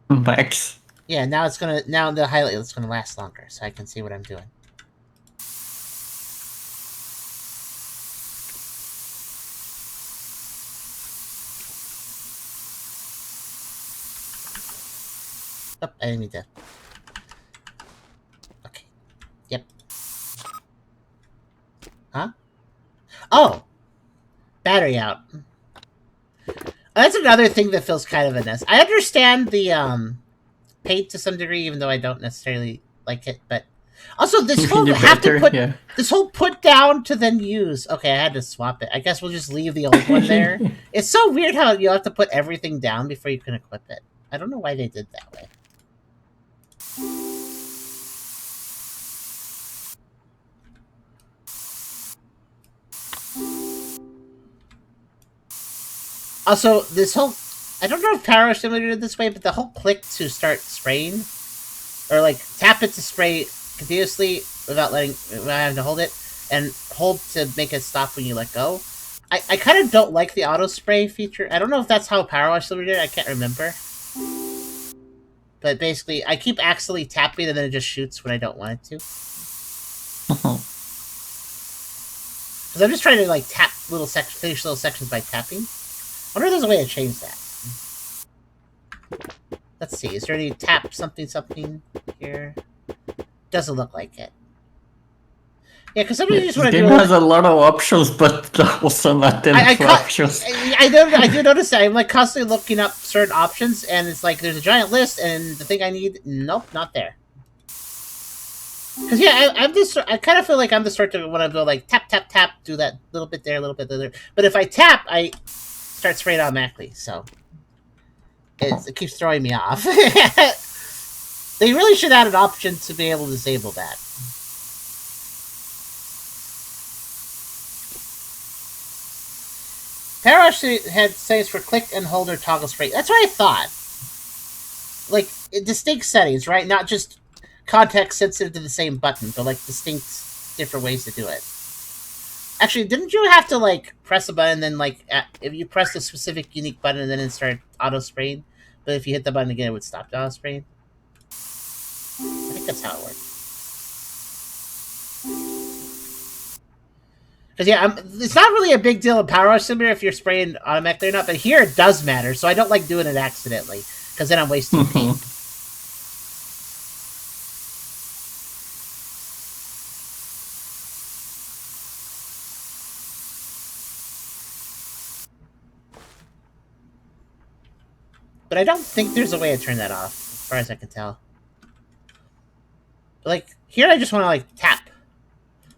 Max. Yeah, now the highlight is gonna last longer, so I can see what I'm doing. Oh, I didn't need to. Okay, Oh, battery out. That's another thing that feels kind of a mess. I understand the paint to some degree, even though I don't necessarily like it. But also, this whole You have to better, put yeah. this whole put down to then use. Okay, I had to swap it. I guess we'll just leave the old one there. It's so weird how you have to put everything down before you can equip it. I don't know why they did that way. Also, this whole I don't know if Power Simulator did this way, but the whole click to start spraying, or like tap it to spray continuously without having to hold it, and hold to make it stop when you let go. I kind of don't like the auto spray feature. I don't know if that's how Power Wash did it. I can't remember. But basically, I keep accidentally tapping and then it just shoots when I don't want it to. Because I'm just trying to like tap little finish little sections by tapping. I wonder if there's a way to change that. Let's see. Is there any tap something here? Doesn't look like it. Yeah, because sometimes you just want to do. This game has a lot of options, but also not enough options. I do notice that I'm like constantly looking up certain options, and it's like there's a giant list, and the thing I need, nope, not there. Because yeah, I kind of feel like I'm the sort to want to go like tap tap tap, do that little bit there, a little bit there. But if I tap, I start spraying automatically, so it keeps throwing me off. They really should add an option to be able to disable that. Power Wash had settings for click and hold or toggle spray. That's what I thought. Like distinct settings, right? Not just context sensitive to the same button, but like distinct different ways to do it. Actually, didn't you have to like press a button, then like if you press a specific unique button, and then it started auto spraying? But if you hit the button again, it would stop the auto spraying. I think that's how it works. Because yeah, it's not really a big deal in Power Wash Simulator if you're spraying automatically or not, but here it does matter, so I don't like doing it accidentally, because then I'm wasting paint. But I don't think there's a way to turn that off, as far as I can tell. But like, here I just want to like tap.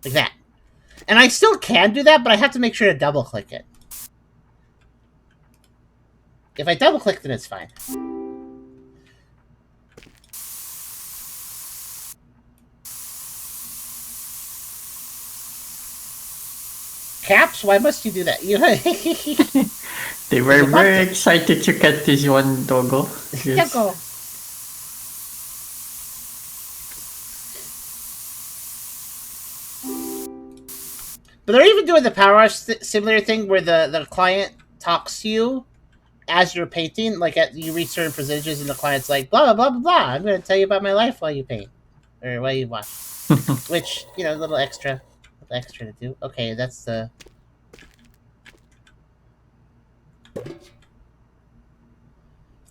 Like that. And I still can do that, but I have to make sure to double click it. If I double click, then it's fine. Caps? Why must you do that? They were very excited to get this one, Doggo. Yes. Doggo. But they're even doing the Power Wash Simulator thing where the client talks to you as you're painting. Like you reach certain percentages and the client's like, blah, blah, blah, blah, blah. I'm going to tell you about my life while you paint. Or while you watch. Which, you know, a little extra to do. Okay, that's the...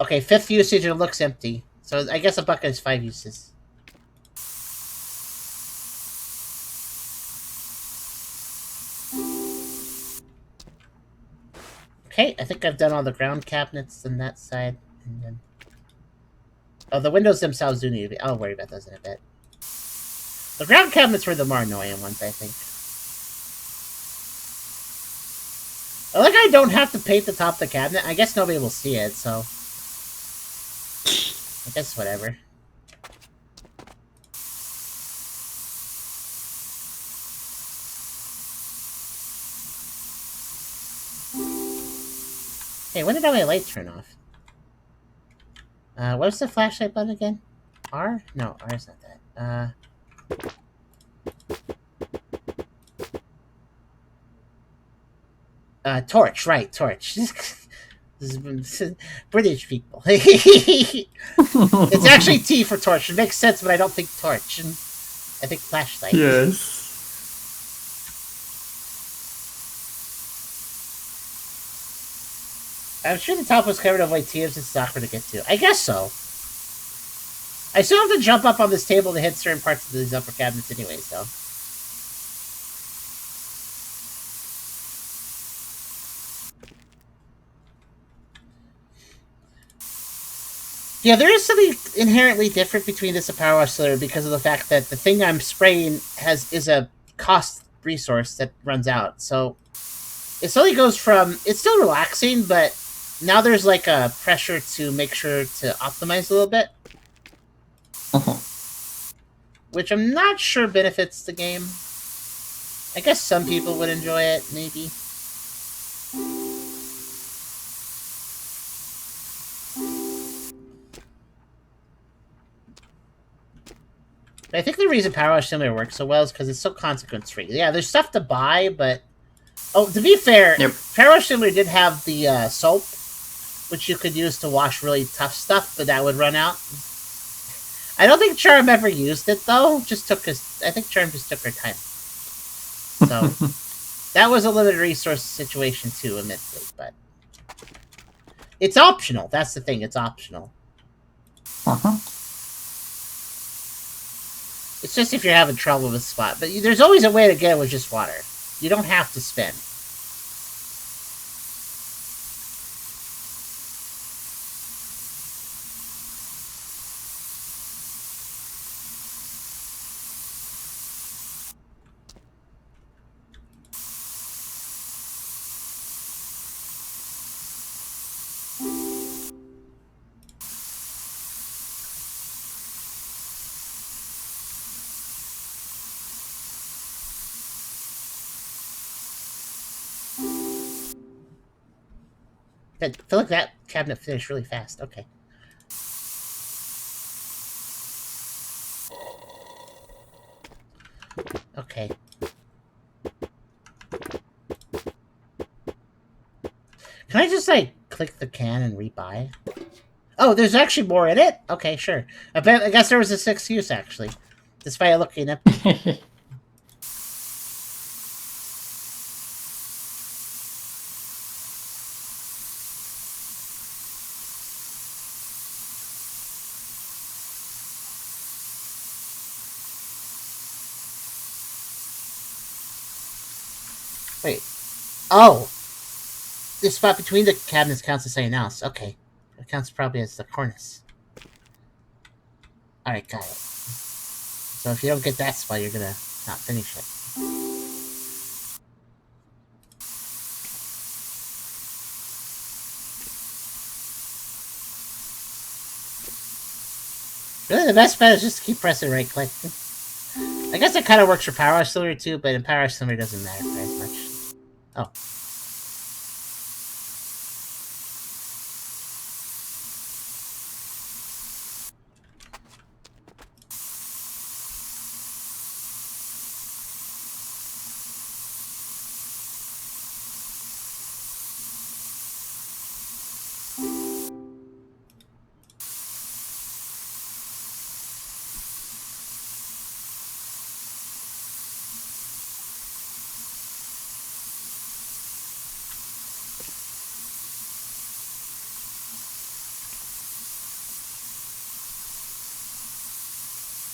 Okay, 5th usage and it looks empty. So I guess a bucket is 5 uses. Okay, I think I've done all the ground cabinets on that side. And then... Oh, the windows themselves do need to be... I'll worry about those in a bit. The ground cabinets were the more annoying ones, I think. I like I don't have to paint the top of the cabinet. I guess nobody will see it, so... I guess whatever. Hey, when did all my lights turn off? What's the flashlight button again? R? No, R is not that. Torch, right, torch. This is British people. It's actually T for torch. It makes sense, but I don't think torch. I think flashlight. Yes. I'm sure the top was covered in white TMs and awkward to get to. I guess so. I still have to jump up on this table to hit certain parts of these upper cabinets anyways, though. Yeah, there is something inherently different between this and Power Wash Cylinder because of the fact that the thing I'm spraying is a cost resource that runs out. So it slowly goes from it's still relaxing, but now there's like a pressure to make sure to optimize a little bit, Uh-huh. which I'm not sure benefits the game. I guess some people would enjoy it, maybe. But I think the reason Power Wash Simulator works so well is because it's so consequence free. Yeah, there's stuff to buy, but to be fair, Yep. Power Wash Simulator did have the soap, which you could use to wash really tough stuff, but that would run out. I don't think Charm ever used it though. I think Charm just took her time. So that was a limited resource situation too, admittedly, but it's optional. That's the thing. It's optional. Uh-huh. It's just if you're having trouble with a spot. But there's always a way to get it with just water. You don't have to spin. I feel like that cabinet finished really fast. Okay. Okay. Can I just, like, click the can and rebuy? Oh, there's actually more in it? Okay, sure. I guess there was a sixth use, actually. Despite looking up. Wait. Oh! This spot between the cabinets counts as something else. Okay. It counts probably as the cornice. Alright, got it. So if you don't get that spot, you're gonna not finish it. Really, the best bet is just to keep pressing right click. I guess it kind of works for Power Wash Cylinder too, but in Power Wash Cylinder it doesn't matter as much. Oh.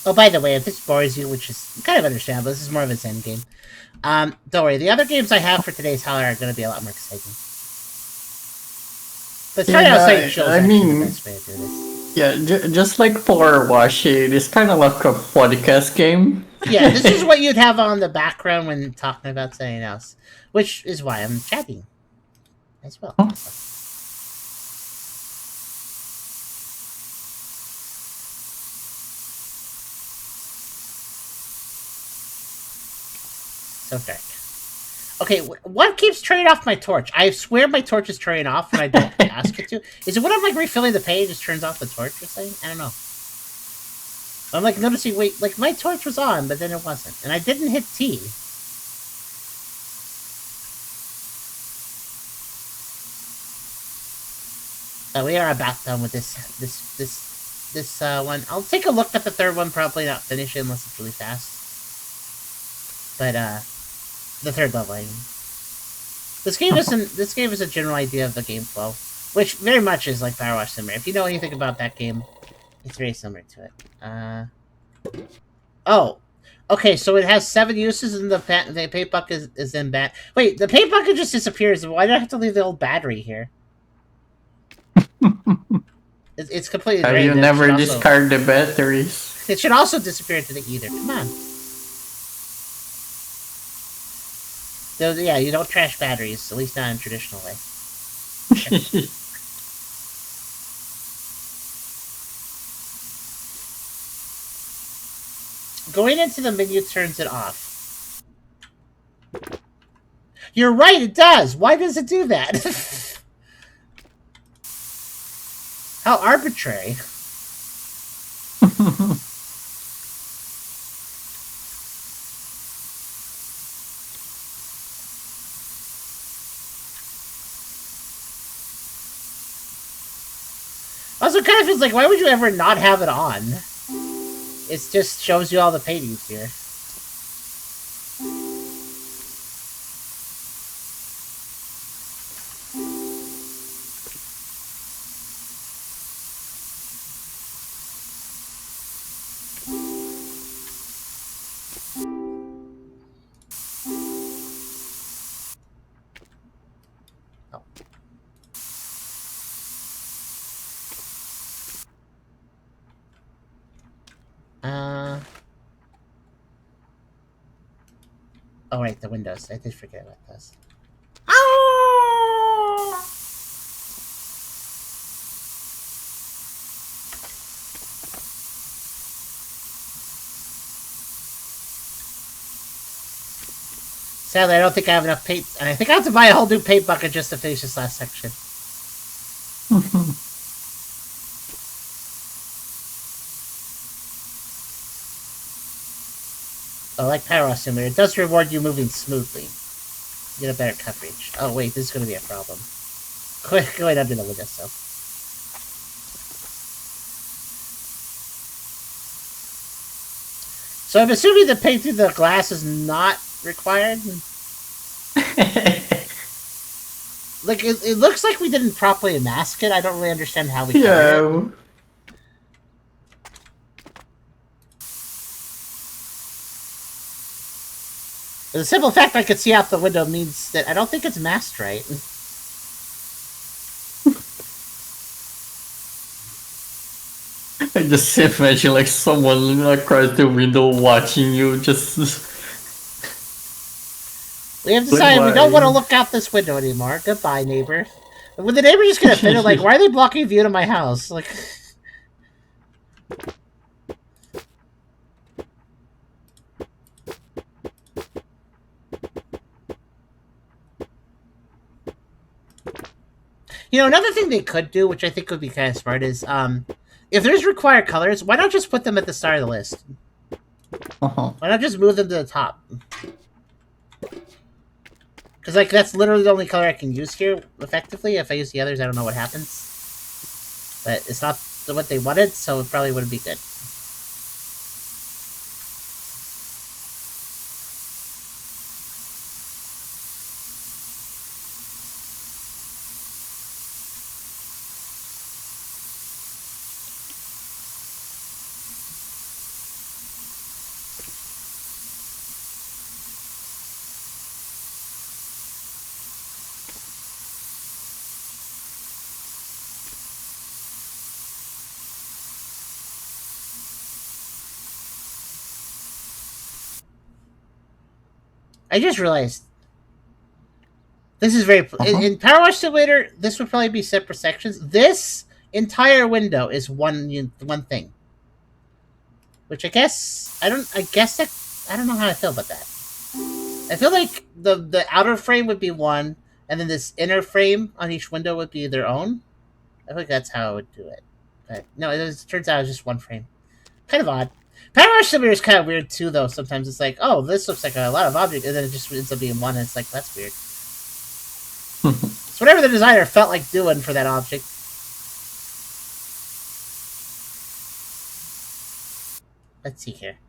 Oh, by the way, if this bores you, which is kind of understandable, this is more of a Zen game. Don't worry. The other games I have for today's Howler are going to be a lot more exciting. But starting out saying shows the best way to do this. Yeah, just like Power Wash, it is kind of like a podcast game. Yeah, this is what you'd have on the background when talking about something else, which is why I'm chatting as well. Huh? So dark. Okay, what keeps turning off my torch? I swear my torch is turning off when I don't ask it to. Is it when I'm like refilling the page, it just turns off the torch or something? I don't know. I'm like noticing, wait, like my torch was on, but then it wasn't. And I didn't hit T. We are about done with this one. I'll take a look at the third one, probably not finish it unless it's really fast. But the third level, I mean. This gave us a general idea of the game flow, which very much is like Power Wash Simulator. If you know anything about that game, it's very similar to it. Oh, okay. So it has 7 uses, and the paint bucket is in bad. Wait, the paint bucket just disappears. Why do I have to leave the old battery here? It's completely Have drained. you never discarded the batteries? It should also disappear into the ether. Come on. So, yeah, you don't trash batteries, at least not in a traditional way. Going into the menu turns it off. You're right, it does. Why does it do that? How arbitrary. Also, kind of feels like, why would you ever not have it on? It just shows you all the paintings here. Oh, right, the windows. I did forget about those. Oh! Sadly, I don't think I have enough paint. And I think I have to buy a whole new paint bucket just to finish this last section. Oh, like Pyro Simulator, it does reward you moving smoothly. You get a better coverage. Oh, wait, this is going to be a problem. Quick, going under the windowsill. So I'm assuming the paint through the glass is not required? Like, it looks like we didn't properly mask it. I don't really understand how we covered it. The simple fact I could see out the window means that I don't think it's masked right. I just imagine like someone across the window watching you just... We have decided we don't want to look out this window anymore. Goodbye, neighbor. Would the neighbor just get offended? Like, why are they blocking view to my house? Like... You know, another thing they could do, which I think would be kind of smart, is if there's required colors, why not just put them at the start of the list? Why not just move them to the top? Because, like, that's literally the only color I can use here, effectively. If I use the others, I don't know what happens. But it's not what they wanted, so it probably wouldn't be good. I just realized this is very in Power Wash Simulator. This would probably be separate sections. This entire window is one thing, which I guess I don't know how I feel about that. I feel like the outer frame would be one, and then this inner frame on each window would be their own. I think that's how I would do it. But no, it turns out it's just one frame. Kind of odd. Power Wash Simulator is kind of weird too, though. Sometimes it's like, oh, this looks like a lot of objects, and then it just ends up being one, and it's like, that's weird. It's whatever the designer felt like doing for that object. Let's see here.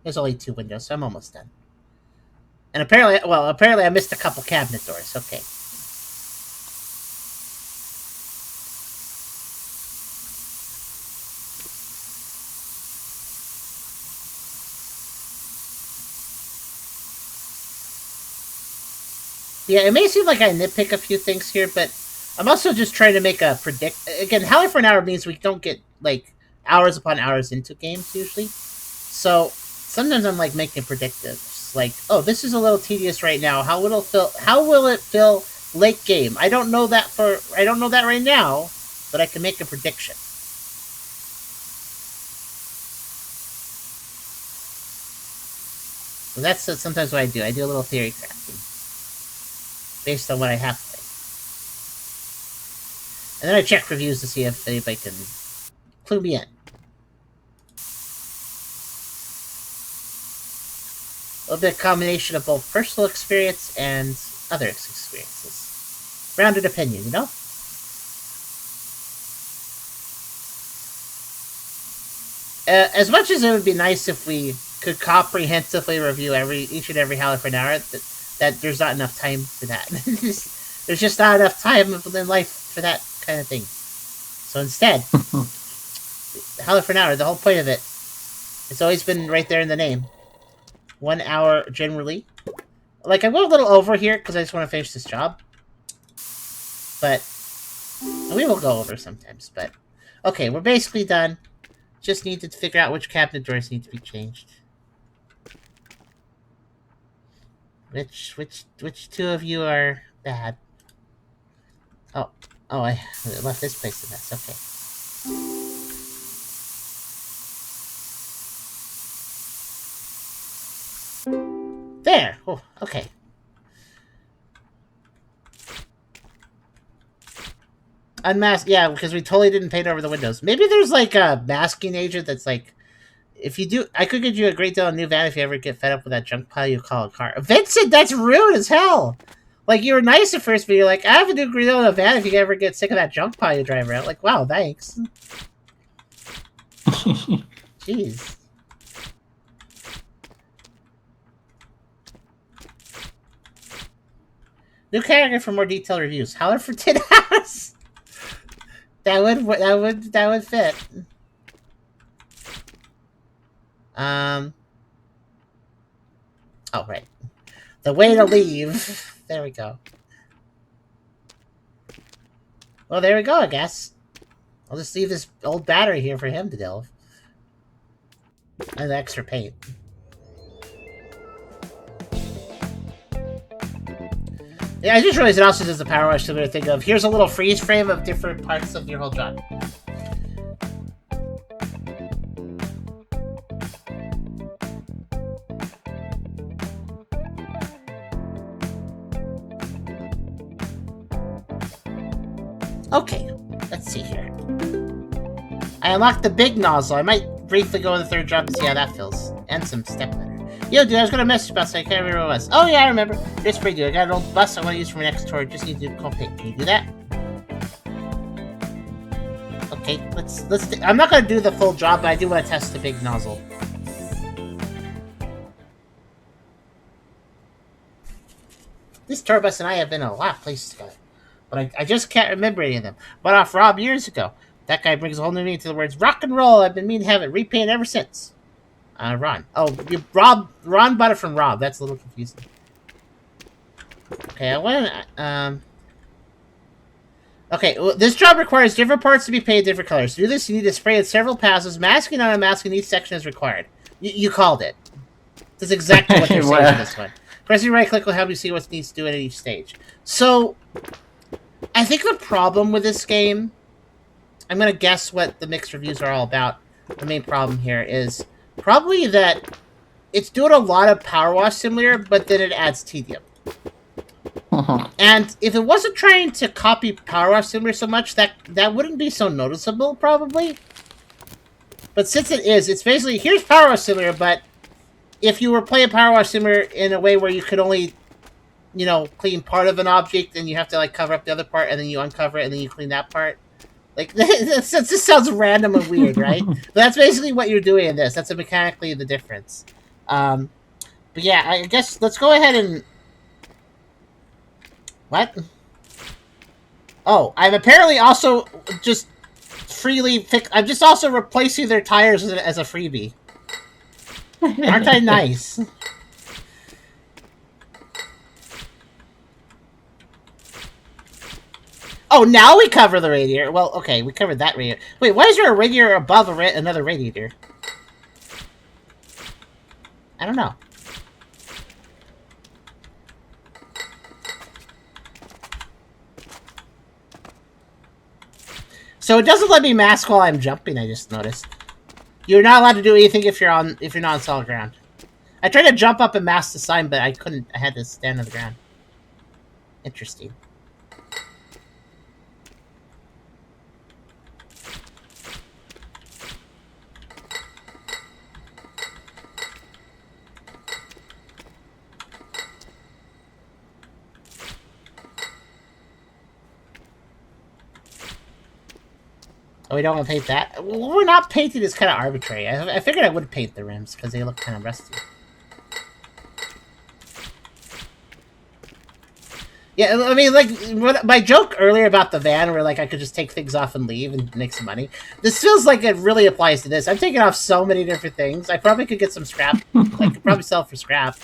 There's only 2 windows, so I'm almost done. And apparently I missed a couple cabinet doors. Okay. Yeah, it may seem like I nitpick a few things here, but I'm also just trying to make a predict. Again, Howler for an hour means we don't get like hours upon hours into games usually. So sometimes I'm like making predictives, like, oh, this is a little tedious right now. How will it feel? How will it feel late game? I don't know that right now, but I can make a prediction. So that's sometimes what I do. I do a little theory crafting based on what I have played, and then I check reviews to see if anybody can clue me in. A little bit of combination of both personal experience and other experiences. Rounded opinion, you know? As much as it would be nice if we could comprehensively review each and every Howler for an hour, that there's not enough time for that. There's just not enough time in life for that kind of thing. So instead, Howler for an hour, the whole point of it, it's always been right there in the name. 1 hour generally. Like, I go a little over here because I just want to finish this job. But we will go over sometimes. But okay, we're basically done. Just need to figure out which cabinet doors need to be changed. Which two of you are bad? Oh, I left this place a mess. Okay. There! Oh, okay. Unmask, yeah, because we totally didn't paint over the windows. Maybe there's like a masking agent that's like, if you do, I could get you a great deal of new van if you ever get fed up with that junk pile you call a car. Vincent, that's rude as hell! Like, you were nice at first, but you're like, I have a new great deal of a van if you ever get sick of that junk pile you drive around. Like, wow, thanks. Jeez. New character for more detailed reviews. Howler for 10 hours. That would fit. Oh, right. The way to leave. There we go. Well, there we go, I guess. I'll just leave this old battery here for him to deal with. And the extra paint. Yeah, I just realized it also does the power wash similar thing of, here's a little freeze frame of different parts of your whole job. Okay, let's see here. I unlocked the big nozzle. I might briefly go in the third job to see how that feels. And some step ladder. Yo, dude, I was gonna message about so I can't remember what it was. Oh, yeah, I remember. It's pretty good. I got an old bus I want to use for my next tour. Just need to do cold paint. Can you do that? Okay, I'm not gonna do the full job, but I do want to test the big nozzle. This tour bus and I have been in a lot of places together, but I just can't remember any of them. Bought off Rob years ago. That guy brings a whole new meaning to the words rock and roll. I've been meaning to have it repainted ever since. Ron. Oh, Ron bought it from Rob. That's a little confusing. Okay, I want to, okay, well, this job requires different parts to be painted different colors. To do this, you need to spray in several passes. Masking and unmasking each section is required. You called it. That's exactly what they're saying in this one. Pressing right click will help you see what needs to do at each stage. So, I think the problem with this game, I'm going to guess what the mixed reviews are all about. The main problem here is probably that it's doing a lot of Power Wash Simulator, but then it adds tedium. And if it wasn't trying to copy Power Wash Simulator so much, that wouldn't be so noticeable, probably. But since it is, it's basically, here's Power Wash Simulator, but if you were playing Power Wash Simulator in a way where you could only, clean part of an object, and you have to, cover up the other part, and then you uncover it, and then you clean that part. This sounds random and weird, right? But that's basically what you're doing in this. That's mechanically the difference. But yeah, I guess let's go ahead and... What? Oh, I'm apparently also just freely... I'm just also replacing their tires as a freebie. Aren't I nice? Oh, now we cover the radiator. Well, okay, we covered that radiator. Wait, why is there a radiator above another radiator? I don't know. So it doesn't let me mask while I'm jumping. I just noticed. You're not allowed to do anything if you're not on solid ground. I tried to jump up and mask the sign, but I couldn't. I had to stand on the ground. Interesting. Oh, we don't want to paint that? Well, we're not painting is kind of arbitrary. I figured I would paint the rims because they look kind of rusty. Yeah, I mean, like, my joke earlier about the van where, like, I could just take things off and leave and make some money. This feels like it really applies to this. I'm taking off so many different things. I probably could get some scrap. I could probably sell for scrap.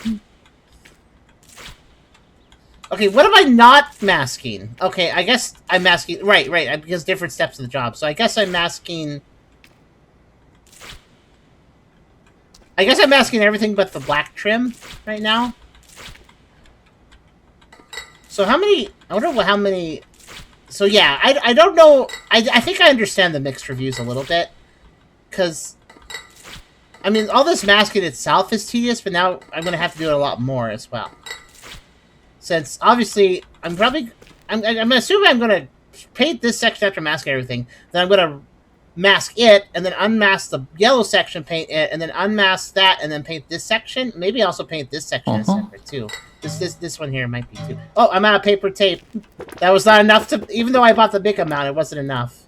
Okay, what am I not masking? Okay, I guess I'm masking... Right, because different steps of the job. So I guess I'm masking... everything but the black trim right now. So how many... I wonder how many... So yeah, I don't know... I think I understand the mixed reviews a little bit. Because... I mean, all this masking itself is tedious, but now I'm going to have to do it a lot more as well. Since, obviously, I'm assuming I'm going to paint this section after masking everything. Then I'm going to mask it, and then unmask the yellow section, paint it, and then unmask that, and then paint this section. Maybe also paint this section as separate, too. This one here might be, too. Oh, I'm out of paper tape. That was not enough to... Even though I bought the big amount, it wasn't enough.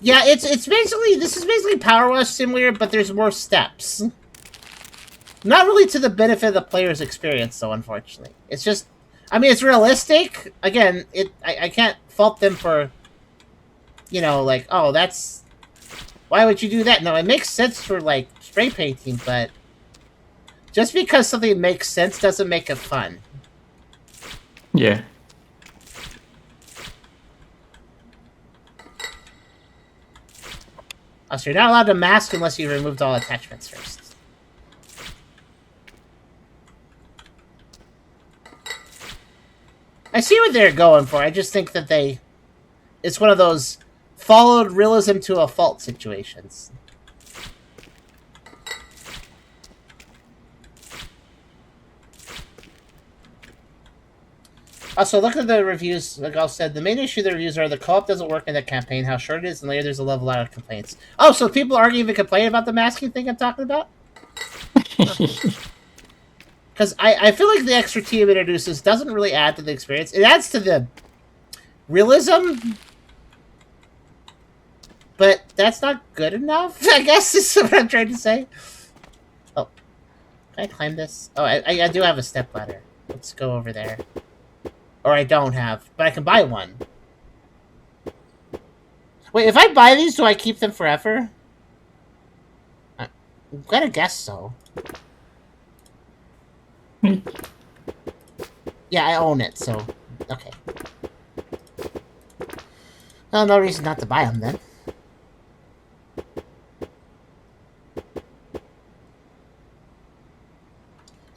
Yeah, it's basically... This is basically Power Wash Simulator, but there's more steps. Not really to the benefit of the player's experience, though, unfortunately. It's just... I mean, it's realistic. Again, I can't fault them for... You know, like, oh, that's... Why would you do that? No, it makes sense for, like, spray painting, but... Just because something makes sense doesn't make it fun. Yeah. Oh, so you're not allowed to mask unless you've removed all attachments first. I see what they're going for. I just think that they... It's one of those followed realism to a fault situations. Also, look at the reviews. Like I said, the main issue of the reviews are the co-op doesn't work in the campaign, how short it is, and later there's a level out of complaints. Oh, so people aren't even complaining about the masking thing I'm talking about? Because I feel like the extra team introduces doesn't really add to the experience. It adds to the realism, but that's not good enough, I guess is what I'm trying to say. Oh, can I climb this? Oh, I do have a step ladder. Let's go over there. Or I don't have, but I can buy one. Wait, if I buy these, do I keep them forever? I'm gonna guess so. Yeah, I own it, so... Okay. Well, no reason not to buy them, then.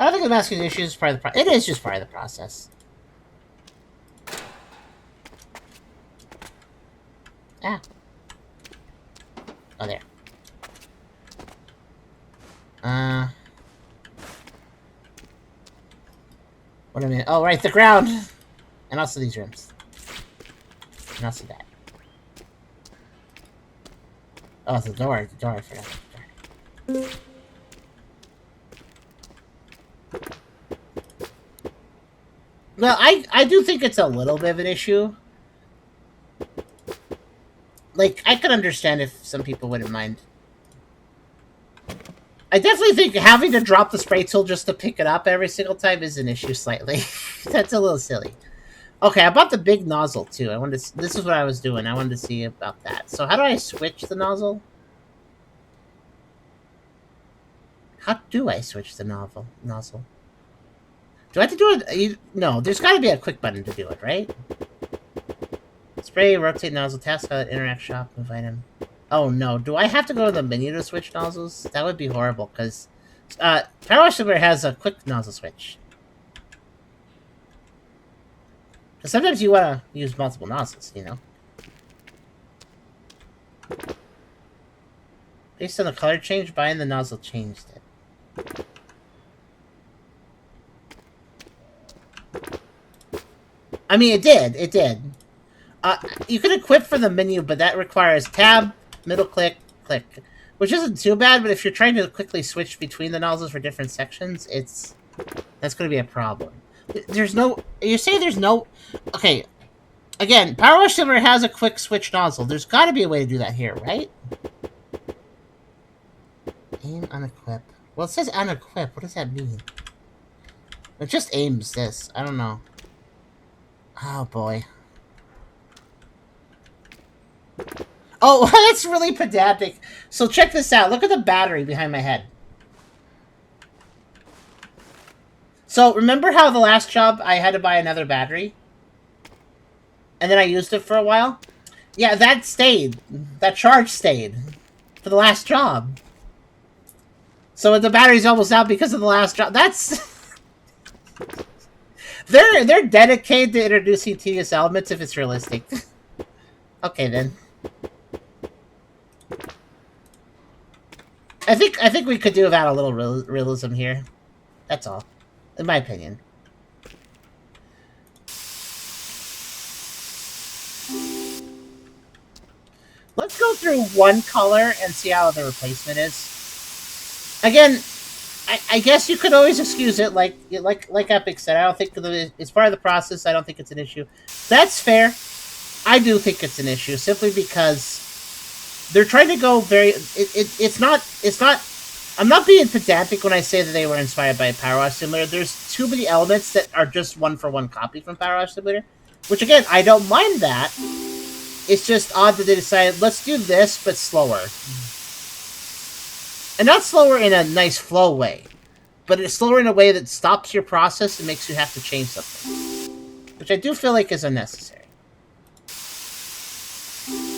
I don't think the masking issue is part of the process. It is just part of the process. Ah. Oh, there. What do I mean? Oh, right, the ground! And also these rooms. And also that. Oh, it's the door. The door, I forgot. The door. Well, I do think it's a little bit of an issue. Like, I could understand if some people wouldn't mind. I definitely think having to drop the spray tool just to pick it up every single time is an issue slightly. That's a little silly. Okay, I bought the big nozzle, too. I wanted to, this is what I was doing. I wanted to see about that. So how do I switch the nozzle? How do I switch the nozzle? Do I have to do it? No, there's got to be a quick button to do it, right? Spray, rotate nozzle, task, interact, shop, move item. Oh no, do I have to go to the menu to switch nozzles? That would be horrible, because Power Wash Simulator has a quick nozzle switch. Because sometimes you want to use multiple nozzles, you know? Based on the color change, buying the nozzle changed it. I mean, it did. It did. You can equip for the menu, but that requires tab, middle click, click. Which isn't too bad, but if you're trying to quickly switch between the nozzles for different sections, that's going to be a problem. There's no... You say there's no... Okay. Again, Power Wash Simulator has a quick switch nozzle. There's got to be a way to do that here, right? Aim, unequip. Well, it says unequip. What does that mean? It just aims this. I don't know. Oh, boy. Oh, that's really pedantic. So check this out. Look at the battery behind my head. So remember how the last job I had to buy another battery? And then I used it for a while? Yeah, that stayed. That charge stayed. For the last job. So the battery's almost out because of the last job. That's... They're dedicated to introducing tedious elements if it's realistic. Okay, then. I think we could do without a little realism here. That's all. In my opinion. Let's go through one color and see how the replacement is. Again, I guess you could always excuse it, like Epic said. I don't think it's part of the process. I don't think it's an issue. That's fair. I do think it's an issue simply because they're trying to go very. It's not. I'm not being pedantic when I say that they were inspired by Power Wash Simulator. There's too many elements that are just one-for-one copy from Power Wash Simulator, which again I don't mind that. It's just odd that they decided let's do this but slower, and not slower in a nice flow way, but it's slower in a way that stops your process and makes you have to change something, which I do feel like is unnecessary.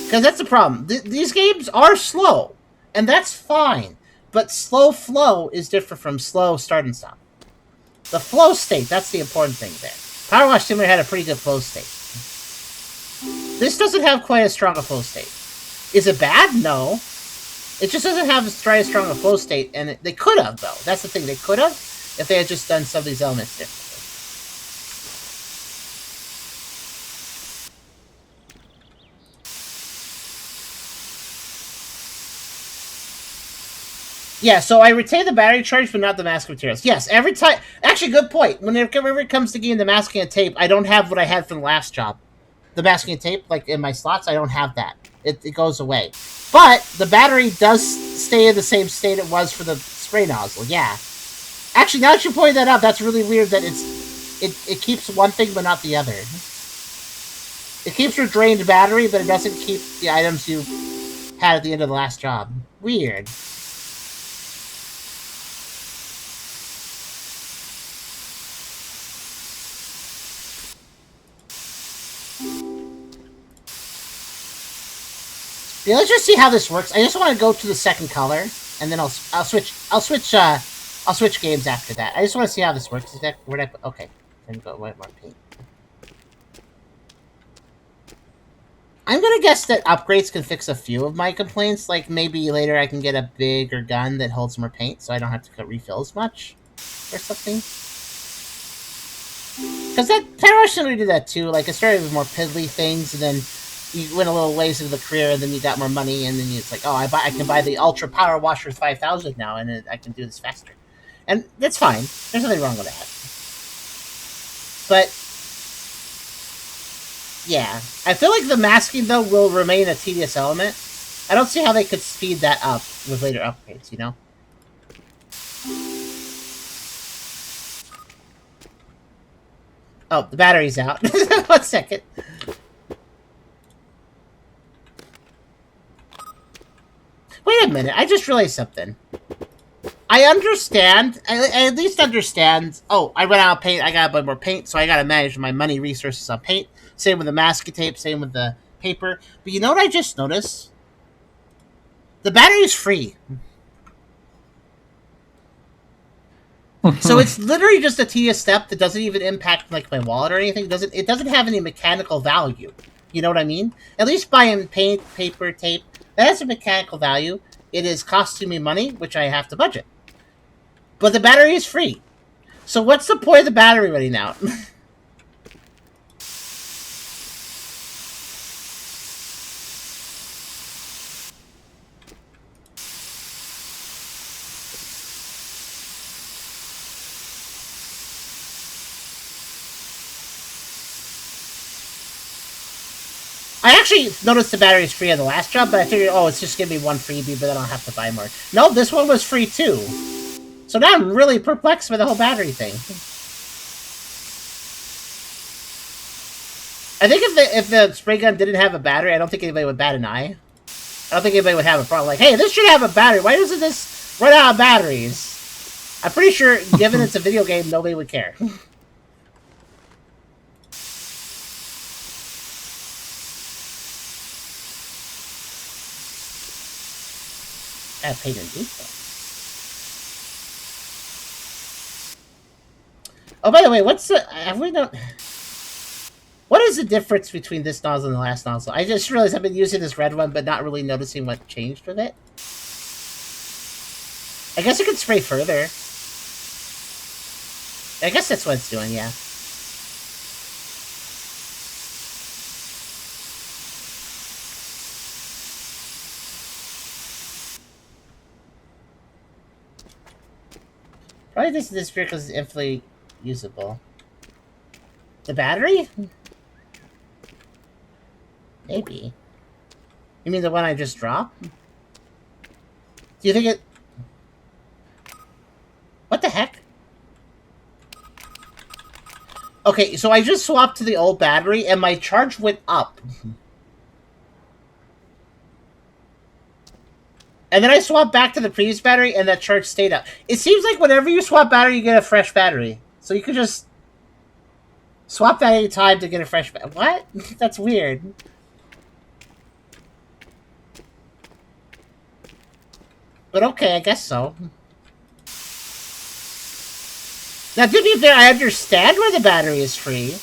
Because that's the problem. These games are slow, and that's fine. But slow flow is different from slow start and stop. The flow state, that's the important thing there. Power Wash Simulator had a pretty good flow state. This doesn't have quite as strong a flow state. Is it bad? No. It just doesn't have as strong a flow state, and they could have, though. That's the thing. They could have if they had just done some of these elements differently. Yeah, so I retain the battery charge, but not the masking materials. Yes, every time... Actually, good point. Whenever it comes to getting the masking and tape, I don't have what I had from the last job. The masking and tape, like in my slots, I don't have that. It goes away. But the battery does stay in the same state it was for the spray nozzle, yeah. Actually, now that you pointed that out, that's really weird that it keeps one thing but not the other. It keeps your drained battery, but it doesn't keep the items you had at the end of the last job. Weird. Yeah, let's just see how this works. I just want to go to the second color, and then I'll switch games after that. I just want to see how this works. Where'd I put? Okay, then go white more paint. I'm gonna guess that upgrades can fix a few of my complaints. Like maybe later I can get a bigger gun that holds more paint, so I don't have to refill as much, or something. Because that Power Wash Simulator did that too. Like it started with more piddly things, and then you went a little ways into the career, and then you got more money, and then it's like, oh, I can buy the Ultra Power Washer 5000 now, and I can do this faster. And that's fine. There's nothing wrong with that. But, yeah. I feel like the masking, though, will remain a tedious element. I don't see how they could speed that up with later upgrades, you know? Oh, the battery's out. 1 second. Wait a minute, I just realized something. I understand. I at least understand. Oh, I ran out of paint. I gotta buy more paint, so I gotta manage my money resources on paint. Same with the masking tape. Same with the paper. But you know what I just noticed? The battery is free, so it's literally just a tedious step that doesn't even impact like my wallet or anything. It doesn't have any mechanical value. You know what I mean? At least buying paint, paper, tape that has a mechanical value. It is costing me money, which I have to budget. But the battery is free. So what's the point of the battery running out? I actually noticed the battery is free on the last job, but I figured, oh, it's just giving me one freebie, but then I'll have to buy more. No, this one was free too. So now I'm really perplexed by the whole battery thing. I think if the spray gun didn't have a battery, I don't think anybody would bat an eye. I don't think anybody would have a problem. Like, hey, this should have a battery. Why doesn't this run out of batteries? I'm pretty sure, given it's a video game, nobody would care. I have paid in detail. Oh, by the way, have we done? What is the difference between this nozzle and the last nozzle? I just realized I've been using this red one, but not really noticing what changed with it. I guess it could spray further. I guess that's what it's doing, yeah. Probably this vehicle is infinitely usable. The battery? Maybe. You mean the one I just dropped? Do you think it... What the heck? Okay, so I just swapped to the old battery, and my charge went up. And then I swapped back to the previous battery, and that charge stayed up. It seems like whenever you swap battery, you get a fresh battery. So you could just swap that any time to get a fresh battery. What? That's weird. But okay, I guess so. Now, to be fair, I understand why the battery is free.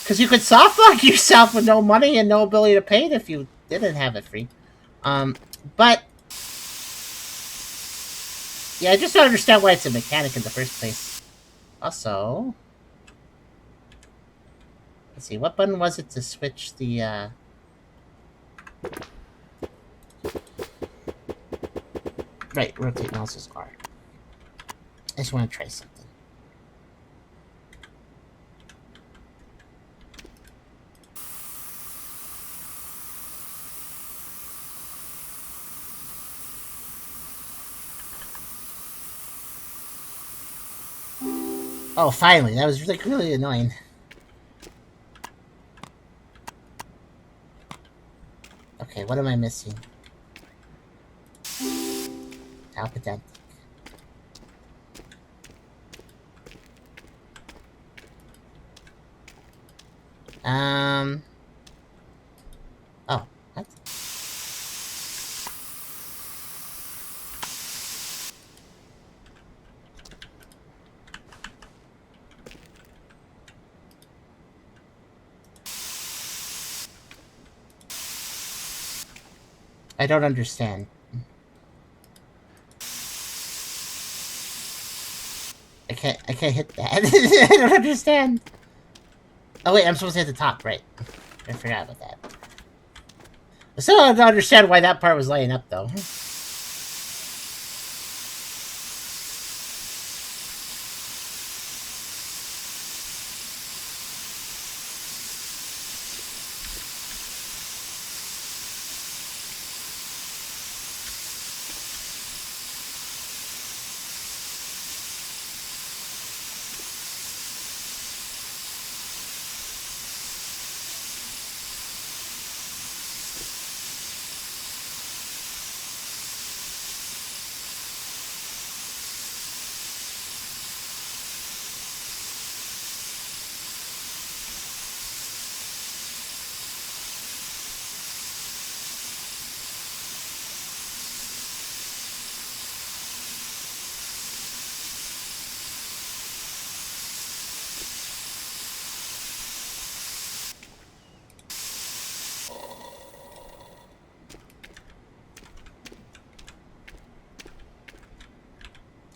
Because you could soft lock yourself with no money and no ability to pay it if you didn't have it free. But... yeah, I just don't understand why it's a mechanic in the first place. Also... let's see, what button was it to switch the, Right, rotate mouse's R. I just want to try something. Oh, finally. That was like really annoying. Okay, what am I missing? How pedantic. Oh, what? I don't understand. I can't hit that. I don't understand. Oh wait, I'm supposed to hit the top, right. I forgot about that. I still don't understand why that part was lighting up, though.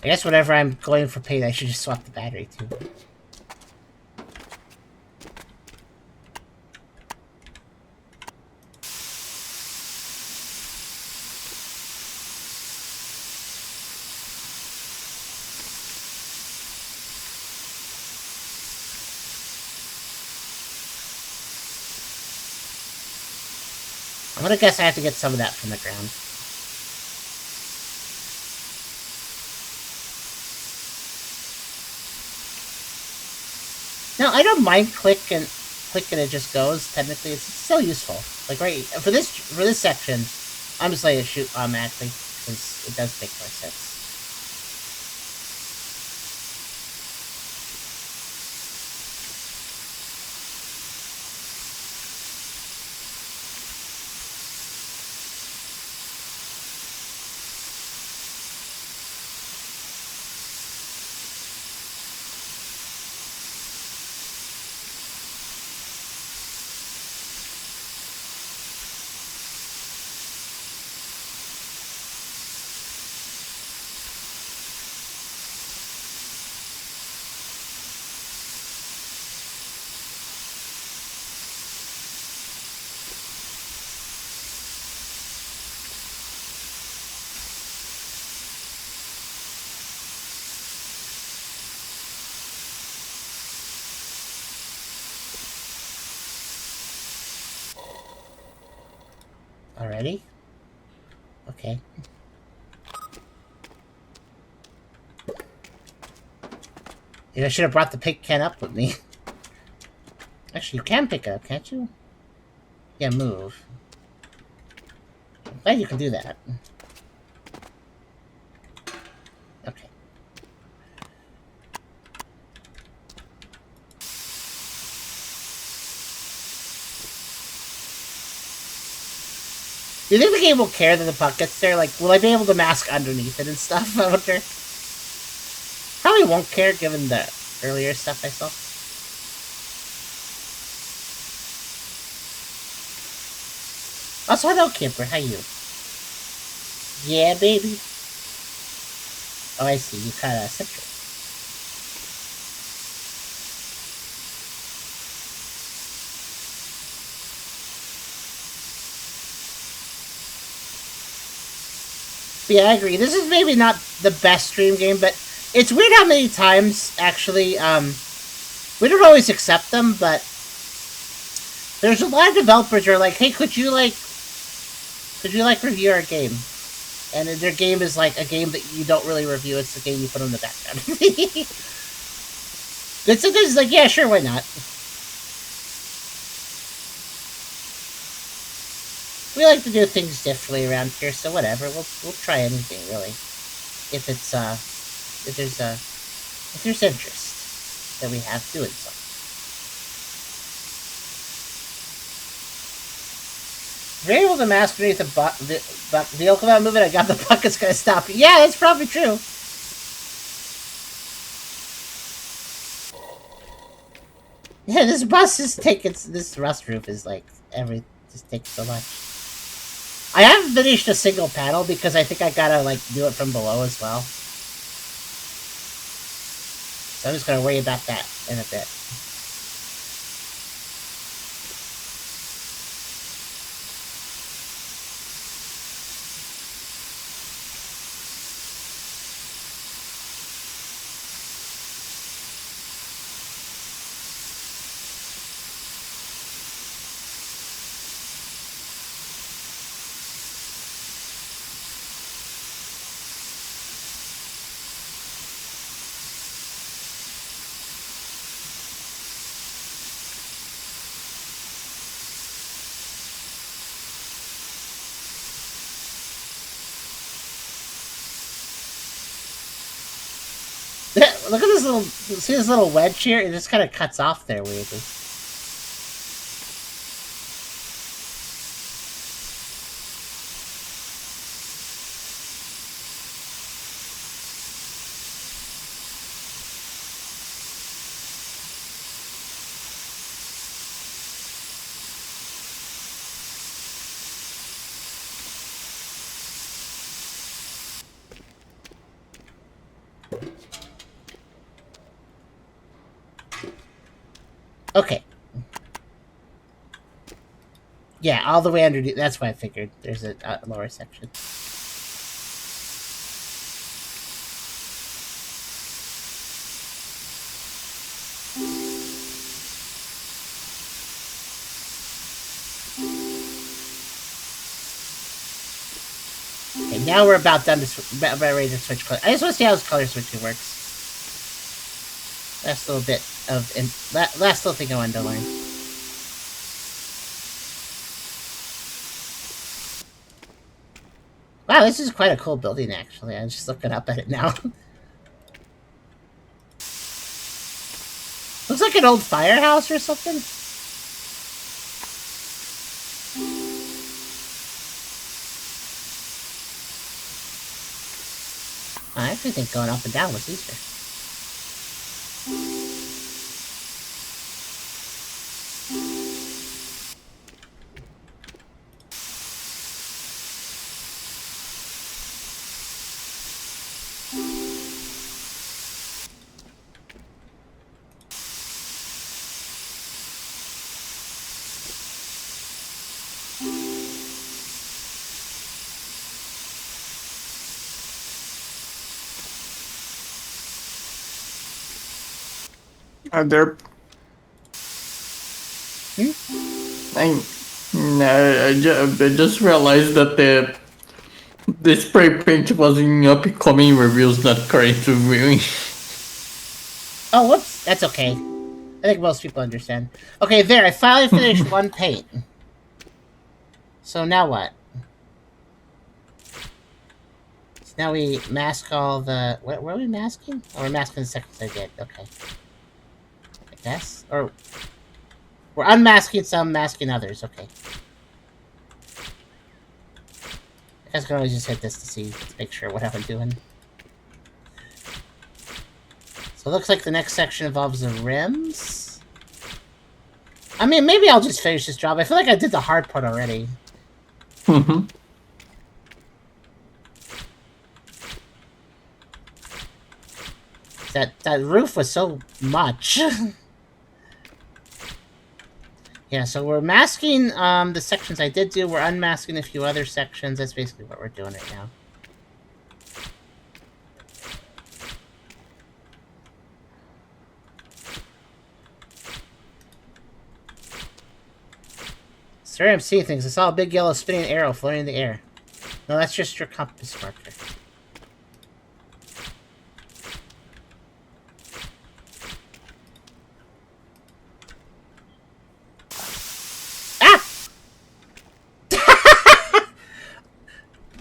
I guess whenever I'm going for paint, I should just swap the battery too. I'm gonna guess I have to get some of that from the ground. No, I don't mind click and it just goes. Technically, it's still useful. Like right for this section, I'm just letting it shoot automatically because it does make more sense. Already? Okay. Maybe I should have brought the pig can up with me. Actually, you can pick it up, can't you? Yeah, move. I'm glad you can do that. Okay. Do you think the game will care that the puck gets there? Like, will I be able to mask underneath it and stuff? I wonder. Probably won't care given the earlier stuff I saw. Also, hello, Camper. How you? Yeah, baby. Oh, I see. You kind of separate. But yeah, I agree. This is maybe not the best stream game, but it's weird how many times, actually, we don't always accept them, but there's a lot of developers who are like, hey, could you review our game? And their game is like a game that you don't really review, it's the game you put on the background. But sometimes it's like, yeah, sure, why not? We like to do things differently around here, so whatever. We'll try anything really, if it's if there's interest that we have doing so. If you're able to mask beneath the vehicle without moving, I got the bucket's gonna stop you. Yeah, that's probably true. Yeah, this bus is taking this rust roof is like just takes so much. I haven't finished a single panel because I think I gotta like do it from below as well. So I'm just gonna worry about that in a bit. Look at this little, see this little wedge here? It just kind of cuts off there weirdly. Okay. Yeah, all the way underneath. That's why I figured there's a lower section. Okay, now we're about done to about ready to switch color. I just want to see how this color switching works. Last little bit of last little thing I wanted to learn. Wow, this is quite a cool building, actually. I'm just looking up at it now. Looks like an old firehouse or something. I actually think going up and down was easier. Are there? I just realized that the spray paint was in upcoming reviews, not current reviewing. Oh, whoops. That's okay. I think most people understand. Okay, there. I finally finished one paint. So now what? So now we mask all the... What are we masking? Oh, we're masking the sections I did. Okay. I guess? Or... We're unmasking some, masking others. Okay. I guess I can always just hit this to make sure what I'm doing. So it looks like the next section involves the rims. I mean, maybe I'll just finish this job. I feel like I did the hard part already. Mm-hmm. That roof was so much. Yeah, so we're masking the sections I did do. We're unmasking a few other sections. That's basically what we're doing right now. Sorry, I'm seeing things. I saw a big yellow spinning arrow floating in the air. No, that's just your compass marker.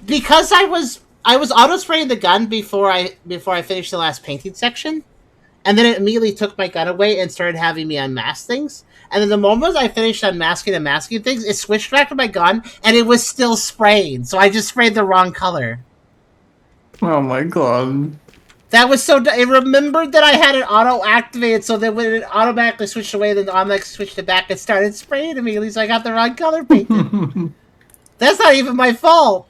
Because I was auto spraying the gun before I finished the last painting section, and then it immediately took my gun away and started having me unmask things. And then the moment I finished unmasking and masking things, it switched back to my gun, and it was still spraying. So I just sprayed the wrong color. Oh my god. That was so... It remembered that I had it auto-activated, so that when it automatically switched away, then automatically switched it back, it started spraying immediately, so I got the wrong color painted. That's not even my fault.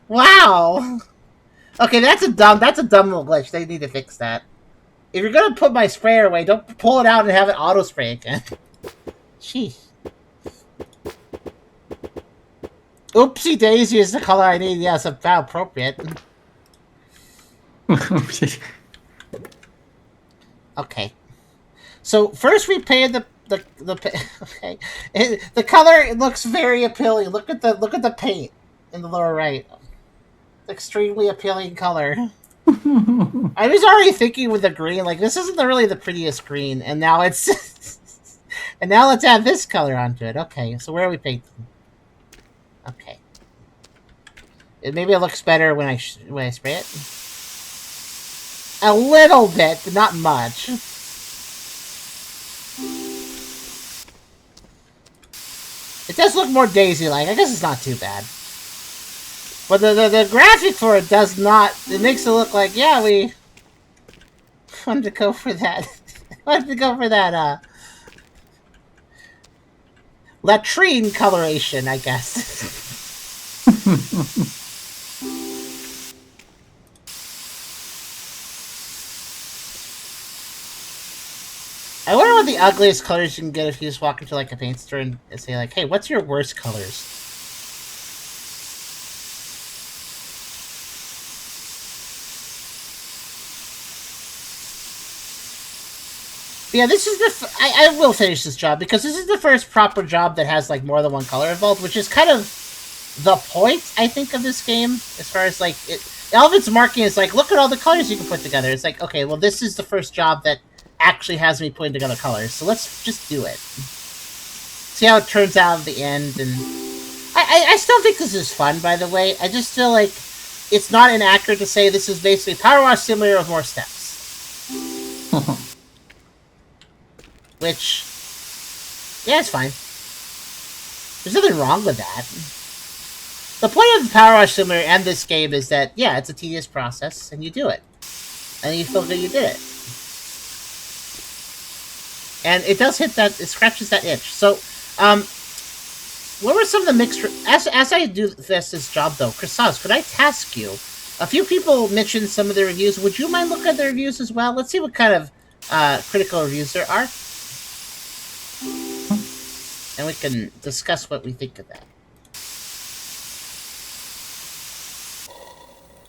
Wow. Okay, that's a dumb little glitch. They need to fix that. If you're gonna put my sprayer away, don't pull it out and have it auto spray again. Sheesh. Oopsie daisy is the color I need. Yes, about appropriate. Okay. So first we painted the okay. The color looks very appealing. Look at the paint in the lower right. Extremely appealing color. I was already thinking with the green, like, this isn't really the prettiest green, and now it's... and now let's add this color onto it. Okay, so where are we painting? Okay. Maybe it looks better when I spray it. A little bit, but not much. It does look more Daisy-like. I guess it's not too bad. But the graphic for it does not... It makes it look like, yeah, we wanted to go for that. Wanted to go for that, latrine coloration, I guess. I wonder know what the ugliest colors you can get if you just walk into like a paint store and say like, "Hey, what's your worst colors?" But yeah, this is the. I will finish this job because this is the first proper job that has like more than one color involved, which is kind of the point I think of this game as far as like it. All of its marketing is like, look at all the colors you can put together. It's like, okay, well, this is the first job that actually has me putting together colors, so let's just do it. See how it turns out at the end, and I still think this is fun, by the way. I just feel like it's not inaccurate to say this is basically Power Wash Simulator with more steps. Which, yeah, it's fine. There's nothing wrong with that. The point of the Power Wash Simulator and this game is that, yeah, it's a tedious process, and you do it. And you feel good you did it. And it does hit that, it scratches that itch. So, what were some of the mixed... As I do this job, though, Chrysalis, could I task you? A few people mentioned some of the reviews. Would you mind looking at the reviews as well? Let's see what kind of critical reviews there are. And we can discuss what we think of that.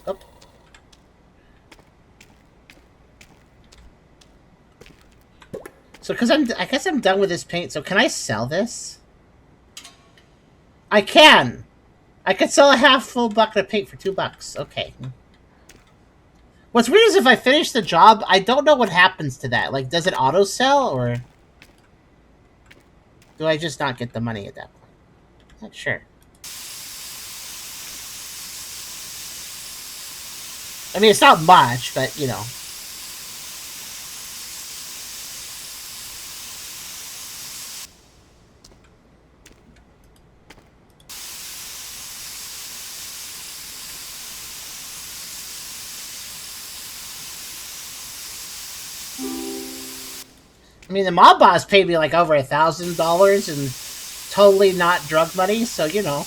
Oh. So, I guess I'm done with this paint. So, can I sell this? I can. I could sell a half full bucket of paint for $2. Okay. What's weird is if I finish the job, I don't know what happens to that. Like, does it auto sell or do I just not get the money at that point? Not sure. I mean, it's not much, but you know. I mean, the mob boss paid me like over $1,000 and totally not drug money, so you know.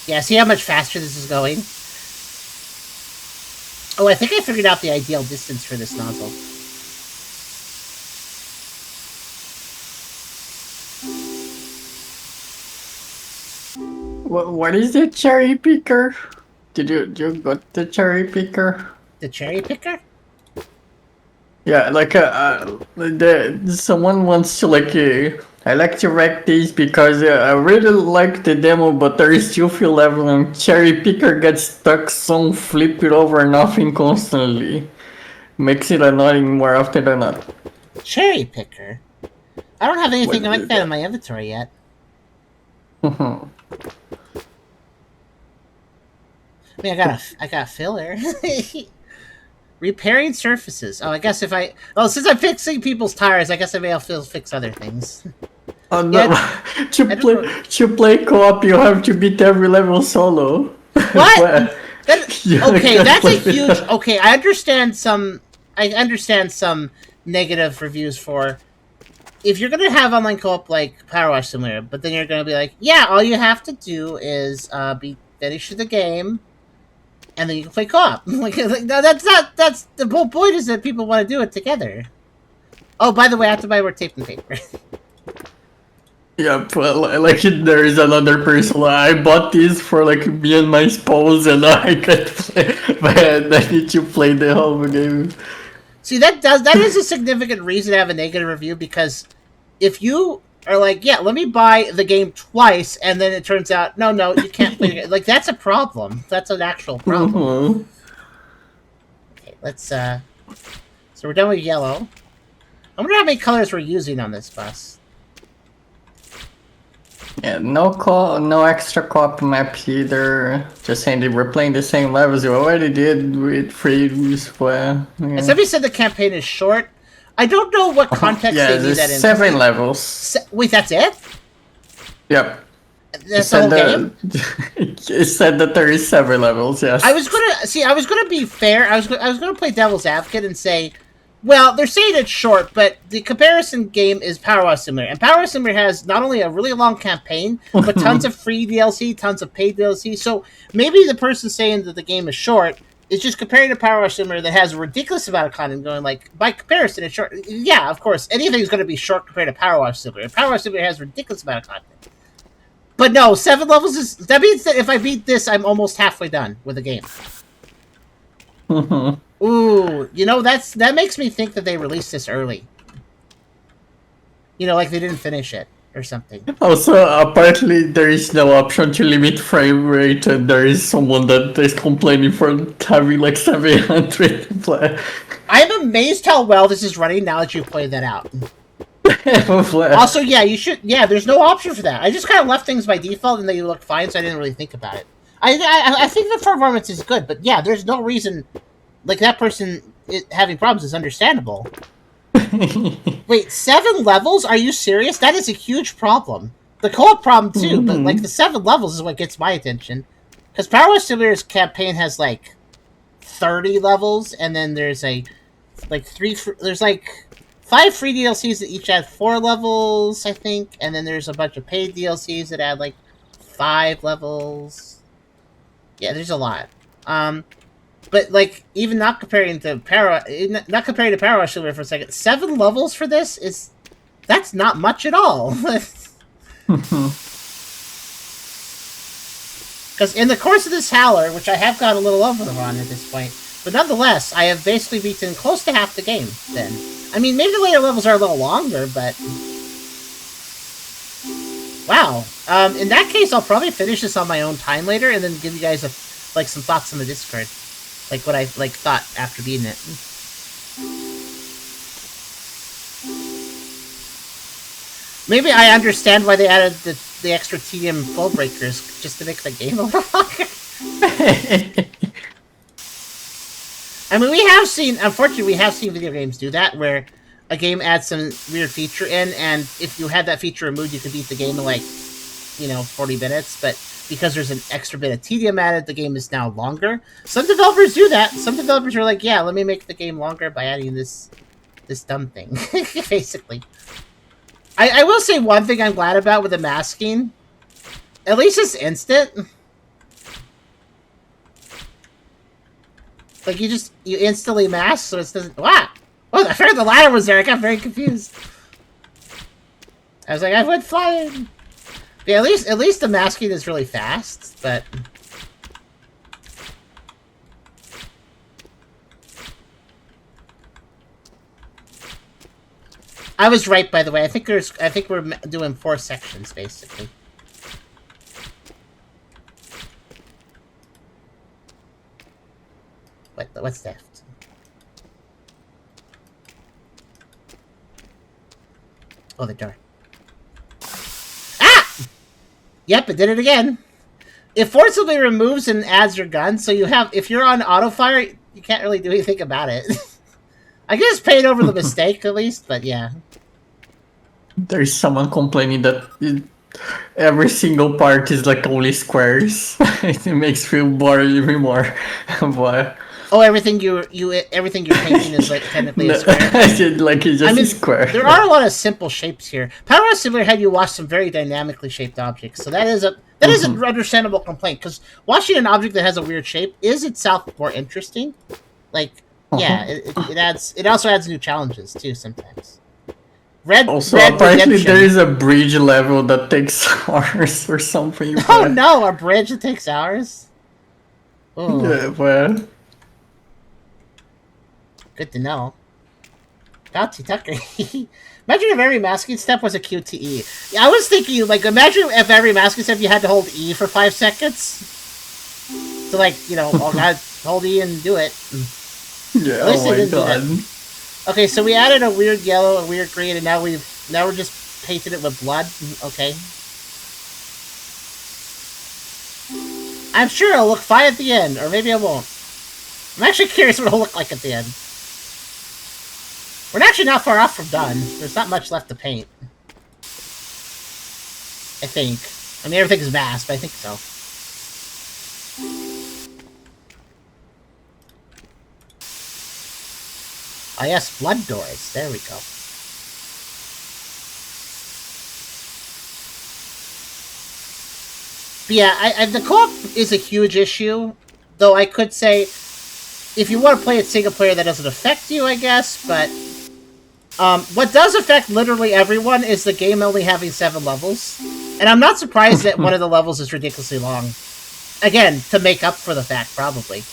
Yeah, see how much faster this is going? Oh, I think I figured out the ideal distance for this nozzle. What is the cherry picker? Did you got the cherry picker? The cherry picker? Yeah, like someone wants to like I like to wreck these because I really like the demo, but there is still feel level and cherry picker gets stuck, so flip it over nothing constantly. Makes it annoying more often than not. Cherry picker? I don't have anything like that in my inventory yet. I mean, I got a filler. Repairing surfaces. Oh, I guess if I... Oh, since I'm fixing people's tires, I guess I may have to fix other things. Oh no, yeah, to play co-op you have to beat every level solo. What? Okay, that's a huge... Okay, I understand some negative reviews for... If you're going to have online co-op like Power Wash Simulator, but then you're going to be like, yeah, all you have to do is finish the game, and then you can play co-op. like, no, that's the whole point is that people want to do it together. Oh, by the way, I have to buy more tape and paper. Yeah, but like there is another person. I bought these for like me and my spouse, and I can't play. But I need to play the whole game. See, that is a significant reason to have a negative review, because if you are like, yeah, let me buy the game twice, and then it turns out, no, you can't play the game. Like, that's a problem. That's an actual problem. Okay, let's, so we're done with yellow. I wonder how many colors we're using on this bus. Yeah, no extra co-op maps either. Just saying that we're playing the same levels you already did with free well. Yeah. And somebody said the campaign is short. I don't know what context they need that in. 7 levels. Wait, that's it? Yep. That's the whole game. It said that there is 7 levels. Yes. I was gonna be fair. I was gonna play devil's advocate and say, well, they're saying it's short, but the comparison game is Power Wash Simulator, and Power Wash Simulator has not only a really long campaign, but tons of free DLC, tons of paid DLC. So maybe the person saying that the game is short is just comparing to Power Wash Simulator that has a ridiculous amount of content, going like, by comparison, it's short. Yeah, of course, anything is going to be short compared to Power Wash Simulator. Power Wash Simulator has a ridiculous amount of content. But no, 7 levels is... That means that if I beat this, I'm almost halfway done with the game. Ooh, you know, that makes me think that they released this early. You know, like they didn't finish it or something. Also, apparently there is no option to limit frame rate, and there is someone that is complaining for having like 700 play. I'm amazed how well this is running now that you've played that out. Also, yeah, you should... Yeah, there's no option for that. I just kind of left things by default and they look fine, so I didn't really think about it. I think the performance is good, but yeah, there's no reason... Like, that person having problems is understandable. Wait, 7 levels? Are you serious? That is a huge problem. The co-op problem, too, but, like, the 7 levels is what gets my attention. Because Power Wash Simulator's campaign has, like, 30 levels, and then there's a... Like, 5 free DLCs that each add 4 levels, I think, and then there's a bunch of paid DLCs that add, like, 5 levels. Yeah, there's a lot. But, like, even not comparing to Power Wash Simulator for a second, 7 levels for this is... That's not much at all. Because in the course of this Howler, which I have got a little over on at this point, but nonetheless, I have basically beaten close to half the game, then. I mean, maybe the later levels are a little longer, but... Wow. In that case, I'll probably finish this on my own time later, and then give you guys, some thoughts on the Discord. Like, what I, thought after beating it. Maybe I understand why they added the extra tedium flow breakers, just to make the game a little longer. I mean, unfortunately, we have seen video games do that, where a game adds some weird feature in, and if you had that feature removed, you could beat the game in, 40 minutes, but because there's an extra bit of tedium added, the game is now longer. Some developers do that. Some developers are like, yeah, let me make the game longer by adding this dumb thing, basically. I will say one thing I'm glad about with the masking. At least it's instant. Like, you instantly mask, so it doesn't... Wow! Oh, I figured the ladder was there. I got very confused. I was like, I went flying. Yeah, at least the masking is really fast, but... I was right, by the way. I think we're doing 4 sections, basically. What's that? Oh, the door. Ah! Yep, it did it again. It forcibly removes and adds your gun, so if you're on auto fire, you can't really do anything about it. I guess paid over the mistake at least, but yeah. There's someone complaining that every single part is like only squares. It makes me bored even more. But... Oh, everything you're painting is like technically a square. It's just a square. There are a lot of simple shapes here. Power Wash Simulator had you watch some very dynamically shaped objects, so that is an understandable complaint. Because watching an object that has a weird shape is itself more interesting. Yeah, it also adds new challenges too sometimes. Apparently there is a bridge level that takes hours or something. Oh no, a bridge that takes hours? Oh. Yeah, well... Good to know. Bounty Tucker. Imagine if every masking step was a QTE. Yeah, I was thinking, imagine if every masking step you had to hold E for 5 seconds. So, hold E and do it. Yeah, oh my god. Okay, so we added a weird yellow, a weird green, and now we're just painted it with blood. Okay. I'm sure it'll look fine at the end, or maybe it won't. I'm actually curious what it'll look like at the end. We're actually not far off from done. There's not much left to paint. I think. I mean, everything's vast, but I think so. Oh yes, blood doors. There we go. But yeah, the co-op is a huge issue. Though I could say, if you want to play it single player, that doesn't affect you, I guess. But what does affect literally everyone is the game only having 7 levels. And I'm not surprised that one of the levels is ridiculously long. Again, to make up for the fact, probably.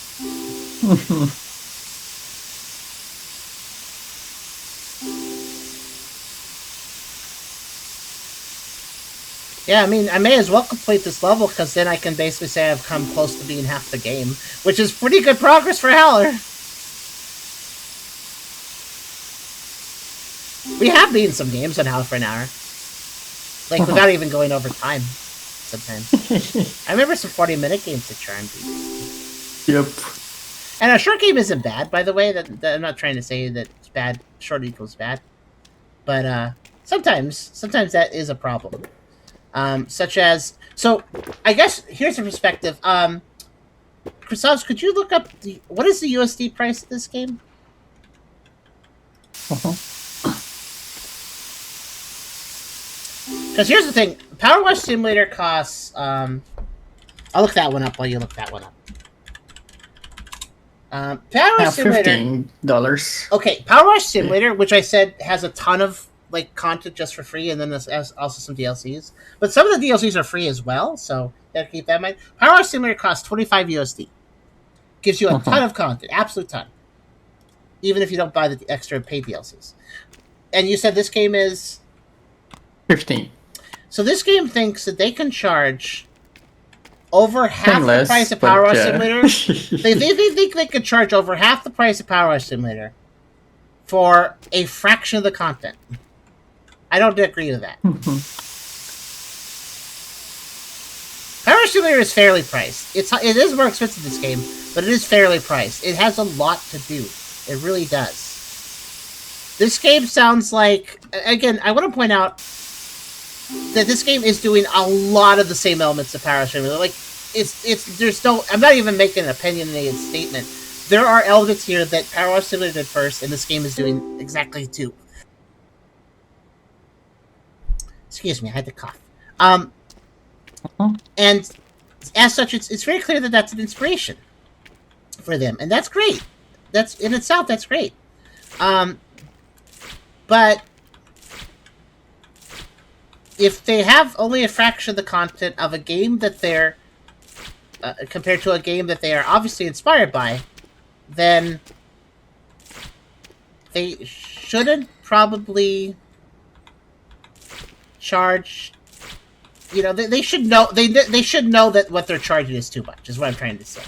Yeah, I mean, I may as well complete this level, because then I can basically say I've come close to being half the game, which is pretty good progress for Howler. We have beaten some games on Howler for an hour. Like, without even going over time, sometimes. I remember some 40-minute games that Charm beat. Yep. And a short game isn't bad, by the way. That I'm not trying to say that it's bad. Short equals bad. But sometimes that is a problem. Such as... So, I guess, here's a perspective. Christoph, could you look up what is the USD price of this game? Because here's the thing. Power Wash Simulator costs... I'll look that one up while you look that one up. Power Wash Simulator... $15. Okay, Power Wash Simulator, which I said has a ton of content just for free, and then there's also some DLCs. But some of the DLCs are free as well, so gotta keep that in mind. Power Wash Simulator costs 25 USD. Gives you a ton of content, absolute ton. Even if you don't buy the extra paid DLCs. And you said this game is 15. So this game thinks that they can charge over half the price of Power Wash Simulator. they think they could charge over half the price of Power Wash Simulator for a fraction of the content. I don't agree with that. Power Wash Simulator is fairly priced. It is more expensive, this game, but it is fairly priced. It has a lot to do. It really does. This game sounds like... Again, I want to point out that this game is doing a lot of the same elements of Power Wash Simulator. Like, there's no... I'm not even making an opinionated statement. There are elements here that Power Wash Simulator did first, and this game is doing exactly too. Excuse me, I had to cough. And as such, it's very clear that that's an inspiration for them, and that's great. That's in itself, that's great. But if they have only a fraction of the content of a game that they're compared to a game that they are obviously inspired by, then they shouldn't probably charge. You know, they should know. They should know that what they're charging is too much. Is what I'm trying to say.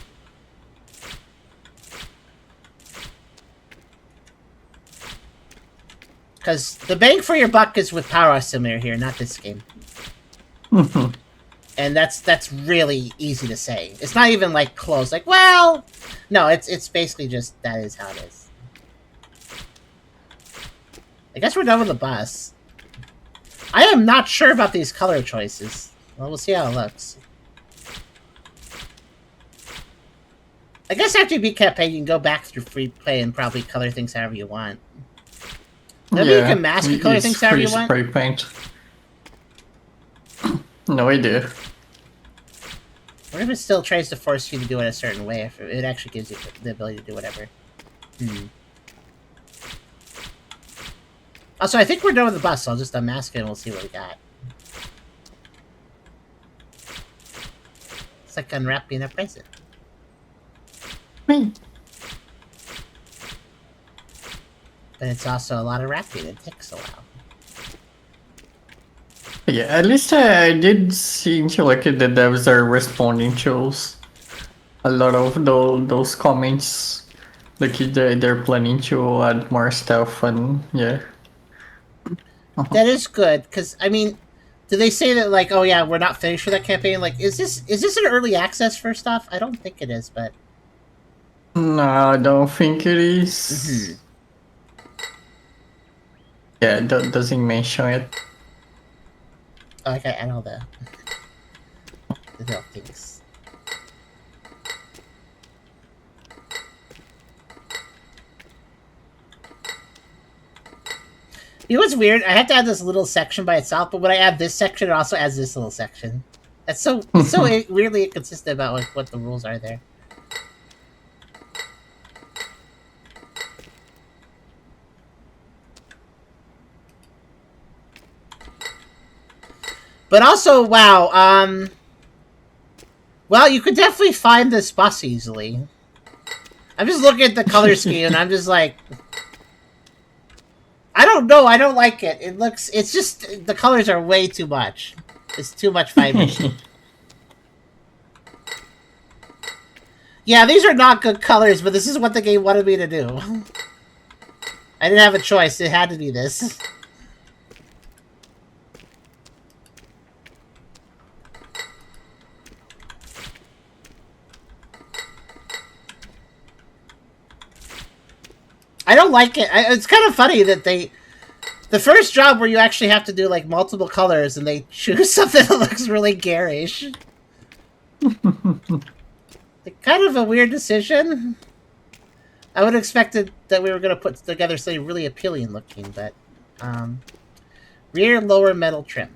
Because the bang for your buck is with Power Wash Simulator here, not this game. And that's really easy to say. It's not even like close. Like, well, no, it's basically just that is how it is. I guess we're done with the bus. I am not sure about these color choices. Well, we'll see how it looks. I guess after you beat campaign, you can go back through free play and probably color things however you want. Maybe you can mask and color things however you want. Spray paint. No idea. What if it still tries to force you to do it a certain way? If it actually gives you the ability to do whatever. Also, I think we're done with the bus, so I'll just unmask it and we'll see what we got. It's like unwrapping a present. But it's also a lot of wrapping. It takes a while. Yeah, at least I did seem to like it. The devs are responding to a lot of those comments. Like they're planning to add more stuff, and yeah. That is good, because I mean, do they say that like, oh yeah, we're not finished with that campaign? Like, is this an early access for stuff? I don't think it is, but no, I don't think it is. Yeah, it doesn't mention it. Okay, I know that. little things. You know what's weird? I have to add this little section by itself, but when I add this section, it also adds this little section. It's so weirdly inconsistent about like what the rules are there. But also, wow, well, you could definitely find this bus easily. I'm just looking at the color scheme, and I'm just like, I don't know. I don't like it. It's just, the colors are way too much. It's too much vibration. Yeah, these are not good colors, but this is what the game wanted me to do. I didn't have a choice. It had to be this. I don't like it. It's kind of funny that the first job where you actually have to do like multiple colors and they choose something that looks really garish. Like, kind of a weird decision. I would have expected that we were going to put together something really appealing looking, but rear lower metal trim.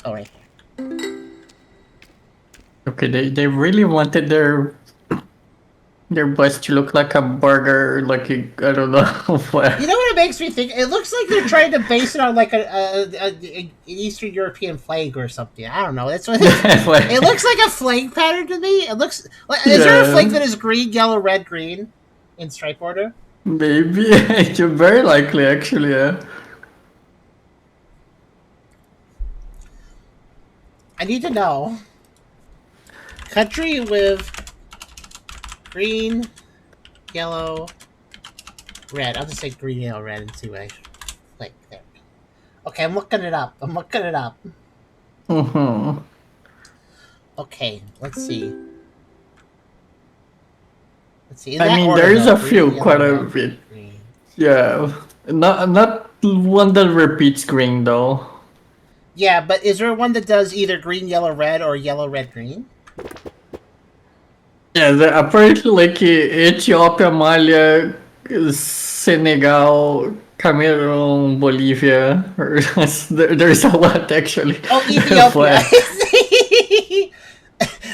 Oh, right here. Okay, they really wanted their bus to look like a burger, like I don't know what. You know what it makes me think? It looks like they're trying to base it on like an Eastern European flag or something. I don't know. That's what it looks like, a flag pattern to me. It looks like, is there a flag that is green, yellow, red, green in stripe order? Maybe. It's very likely, actually. Yeah. I need to know. Country with green, yellow, red. I'll just say green, yellow, red in two ways. Like there. Okay, I'm looking it up. Mm-hmm. Okay, let's see. I mean, there is a few, quite a bit. Yeah, not one that repeats green though. Yeah, but is there one that does either green, yellow, red, or yellow, red, green? Yeah, apparently like Ethiopia, Mali, Senegal, Cameroon, Bolivia. There's a lot actually. Oh, Ethiopia.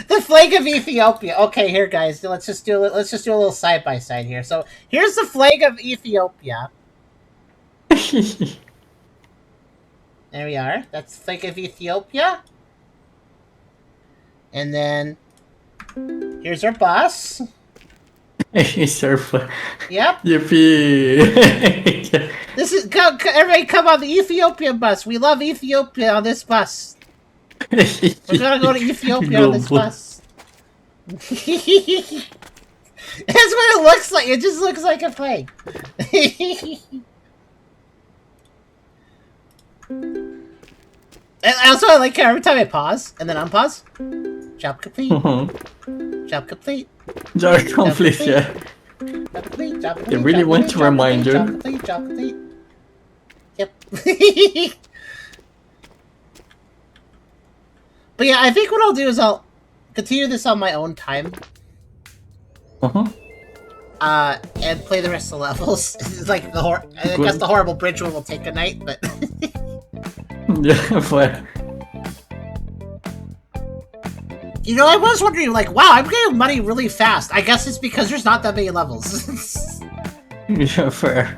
The flag of Ethiopia. Okay, here, guys. Let's just do a little side by side here. So here's the flag of Ethiopia. There we are. That's the flag of Ethiopia. And then here's our bus. Here's our Yep. Yippee! This is everybody come on the Ethiopian bus. We love Ethiopia on this bus. We're gonna go to Ethiopia on this bus. That's what it looks like. It just looks like a flag. And also, I like how every time I pause and then unpause, job complete. Job complete. Job complete, yeah. Job complete. Job complete. They really want to remind you. Job complete. Job complete. Yep. But yeah, I think what I'll do is I'll continue this on my own time. And play the rest of the levels. It's like I guess the horrible bridge one will take a night, but yeah, but you know, I was wondering, like, wow, I'm getting money really fast. I guess it's because there's not that many levels. yeah, fair.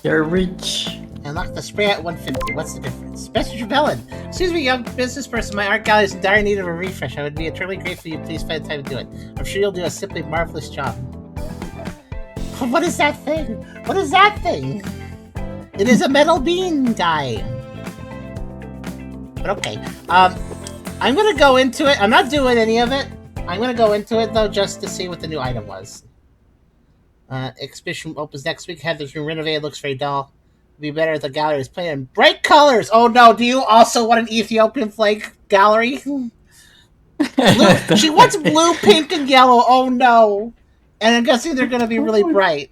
You're rich. Unlock the spray at 150. What's the difference? Mr. Javellin. Excuse me, young business person. My art gallery is in dire need of a refresh. I would be eternally grateful if you please find the time to do it. I'm sure you'll do a simply marvelous job. What is that thing? What is that thing? It is a metal bean die. But okay. I'm gonna go into it. I'm not doing any of it. I'm gonna go into it though just to see what the new item was. Exhibition opens next week. Had this room renovated. Looks very dull. Be better if the gallery is playing in bright colors. Oh no, do you also want an Ethiopian flag gallery? Blue, she wants blue, pink, and yellow. Oh no. And I'm guessing they're going to be really bright.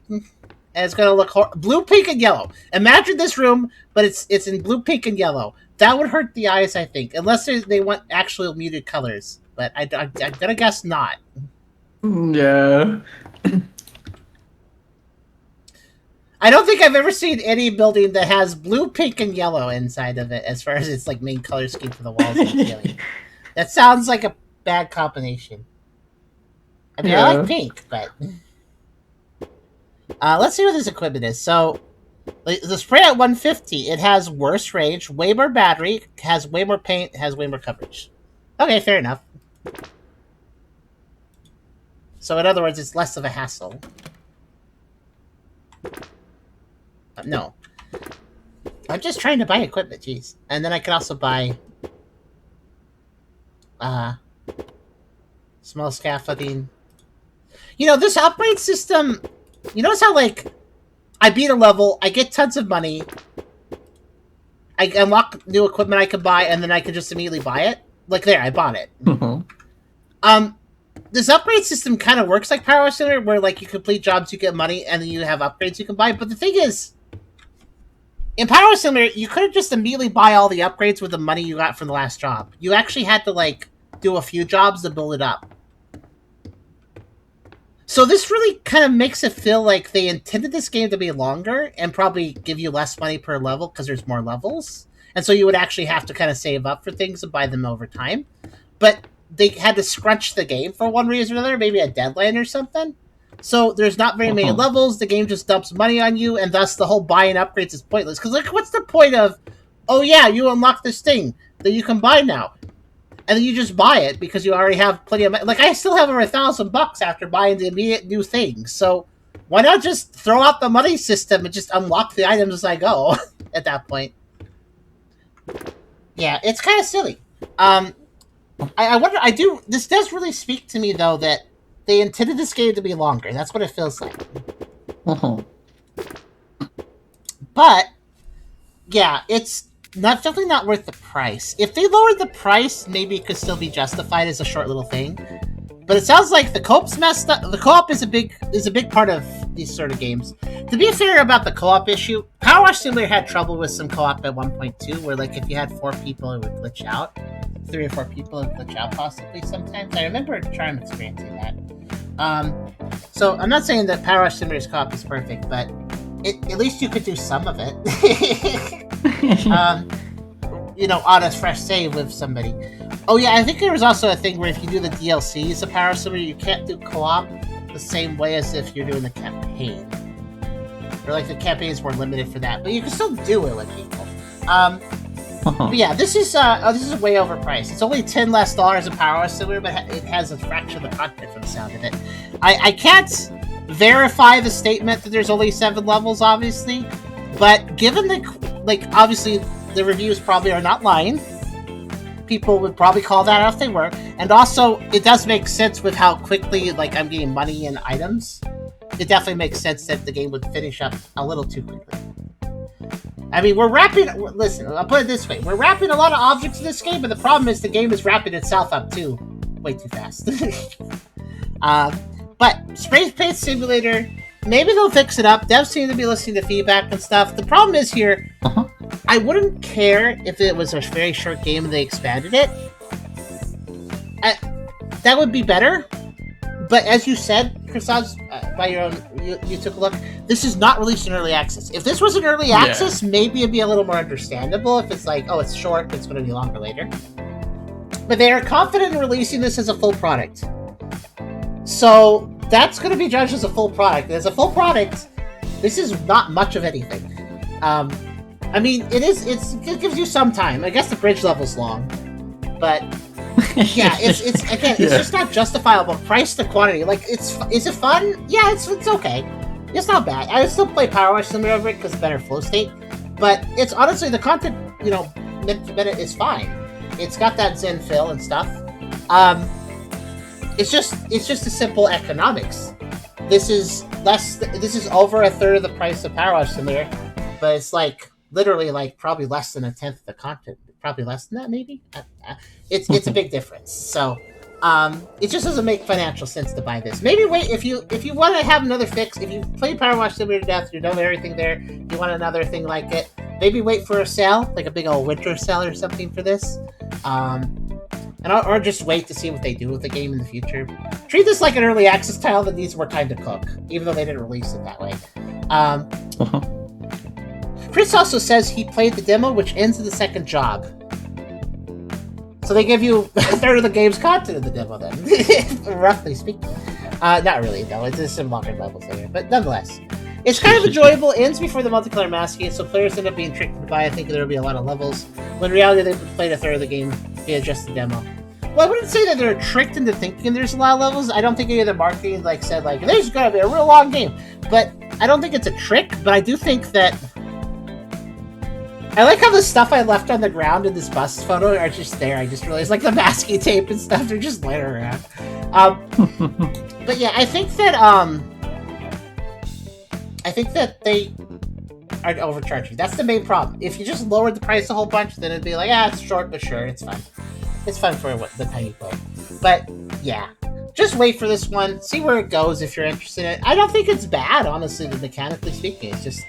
and it's gonna look blue, pink, and yellow. Imagine this room, but it's in blue, pink, and yellow. That would hurt the eyes, I think, unless they want actual muted colors. But I'm gonna guess not. Yeah. I don't think I've ever seen any building that has blue, pink, and yellow inside of it, as far as its like main color scheme for the walls and ceiling. That sounds like a bad combination. I mean, I like pink, but let's see what this equipment is. So, the spray at 150, it has worse range, way more battery, has way more paint, has way more coverage. Okay, fair enough. So, in other words, it's less of a hassle. No. I'm just trying to buy equipment, jeez. And then I can also buy small scaffolding. You know, this upgrade system, you notice how, like, I beat a level, I get tons of money, I unlock new equipment I can buy, and then I can just immediately buy it? Like, there, I bought it. This upgrade system kind of works like Power Center, where, like, you complete jobs, you get money, and then you have upgrades you can buy. But the thing is, in Power Simulator, you couldn't just immediately buy all the upgrades with the money you got from the last job. You actually had to, like, do a few jobs to build it up. So this really kind of makes it feel like they intended this game to be longer and probably give you less money per level because there's more levels. And so you would actually have to kind of save up for things and buy them over time. But they had to scrunch the game for one reason or another, maybe a deadline or something. So there's not very many levels, the game just dumps money on you, and thus the whole buying upgrades is pointless. Because, like, what's the point of, oh yeah, you unlock this thing that you can buy now, and then you just buy it because you already have plenty of money. Like, I still have over $1,000 after buying the immediate new thing, so why not just throw out the money system and just unlock the items as I go at that point? Yeah, it's kind of silly. I wonder, this does really speak to me, though, that they intended this game to be longer. That's what it feels like. But, yeah, it's definitely not worth the price. If they lowered the price, maybe it could still be justified as a short little thing. But it sounds like the co-op's messed up. The co-op is a big part of these sort of games. To be fair about the co-op issue, Power Wash Simulator had trouble with some co-op at 1.2, where, like, if you had 4 people, it would glitch out. 3 or 4 people, it would glitch out possibly sometimes. I remember trying experiencing that. So I'm not saying that Power Wash Simulator's co-op is perfect, but at least you could do some of it. You know, on a fresh save with somebody. Oh yeah, I think there was also a thing where if you do the DLCs of Power Simulator, you can't do co-op the same way as if you're doing the campaign. Or like the campaign is more limited for that, but you can still do it with people. But yeah, this is way overpriced. It's only $10 less in Power Simulator, but it has a fraction of the content from the sound of it. I can't verify the statement that there's only 7 levels, obviously, but given the, like, obviously the reviews probably are not lying. People would probably call that out if they were, and also it does make sense with how quickly, like, I'm getting money and items. It definitely makes sense that the game would finish up a little too quickly. I mean, listen, I'll put it this way. We're wrapping a lot of objects in this game, but the problem is the game is wrapping itself up too. Way too fast. But Spray Paint Simulator, maybe they'll fix it up. Devs seem to be listening to feedback and stuff. The problem is here, I wouldn't care if it was a very short game and they expanded it. That would be better. But as you said, Chrisaz, by your own, you took a look. This is not released in early access. If this was in early access, maybe it'd be a little more understandable. If it's like, oh, it's short, but it's going to be longer later. But they are confident in releasing this as a full product. So that's going to be judged as a full product. As a full product, this is not much of anything. I mean, it gives you some time. I guess the bridge level's long, but yeah, it's just not justifiable. Price to quantity, like, is it fun? Yeah, it's okay. It's not bad. I would still play Power Wash Simulator over it because it's better flow state. But it's honestly, the content, you know, minute to minute is fine. It's got that Zen fill and stuff. It's just a simple economics. This is over a third of the price of Power Wash Simulator, but it's like literally like probably less than a tenth of the content. Probably less than that, maybe. It's a big difference. So It just doesn't make financial sense to buy this. Maybe wait if you want to have another fix. If you play Power Wash Simulator to Death, you know everything there. You want another thing like it. Maybe wait for a sale, like a big old winter sale or something for this. Or just wait to see what they do with the game in the future. Treat this like an early access title that needs more time to cook, even though they didn't release it that way. Chris also says he played the demo, which ends in the second job. So they give you a third of the game's content in the demo, then, roughly speaking. Not really, though. It's just some longer levels there, but nonetheless. It's kind of enjoyable. Ends before the multiplayer masking, so players end up being tricked to buy. I think there will be a lot of levels. When in reality, they played a third of the game via just the demo. Well, I wouldn't say that they're tricked into thinking there's a lot of levels. I don't think any of the marketing said there's gonna be a real long game. But I don't think it's a trick. But I do think that I like how the stuff I left on the ground in this bus photo are just there. I just realized the masking tape and stuff. They're just laying around. But yeah, I think that they are overcharging. That's the main problem. If you just lowered the price a whole bunch, then it'd be it's short, but sure, it's fine. It's fun for the time you play. But yeah, just wait for this one. See where it goes if you're interested in it. I don't think it's bad, honestly, mechanically speaking. It's just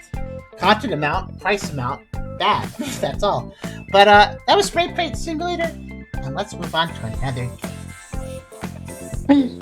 content amount, price amount, bad. That's all. But that was Spray Paint Simulator, and let's move on to another game.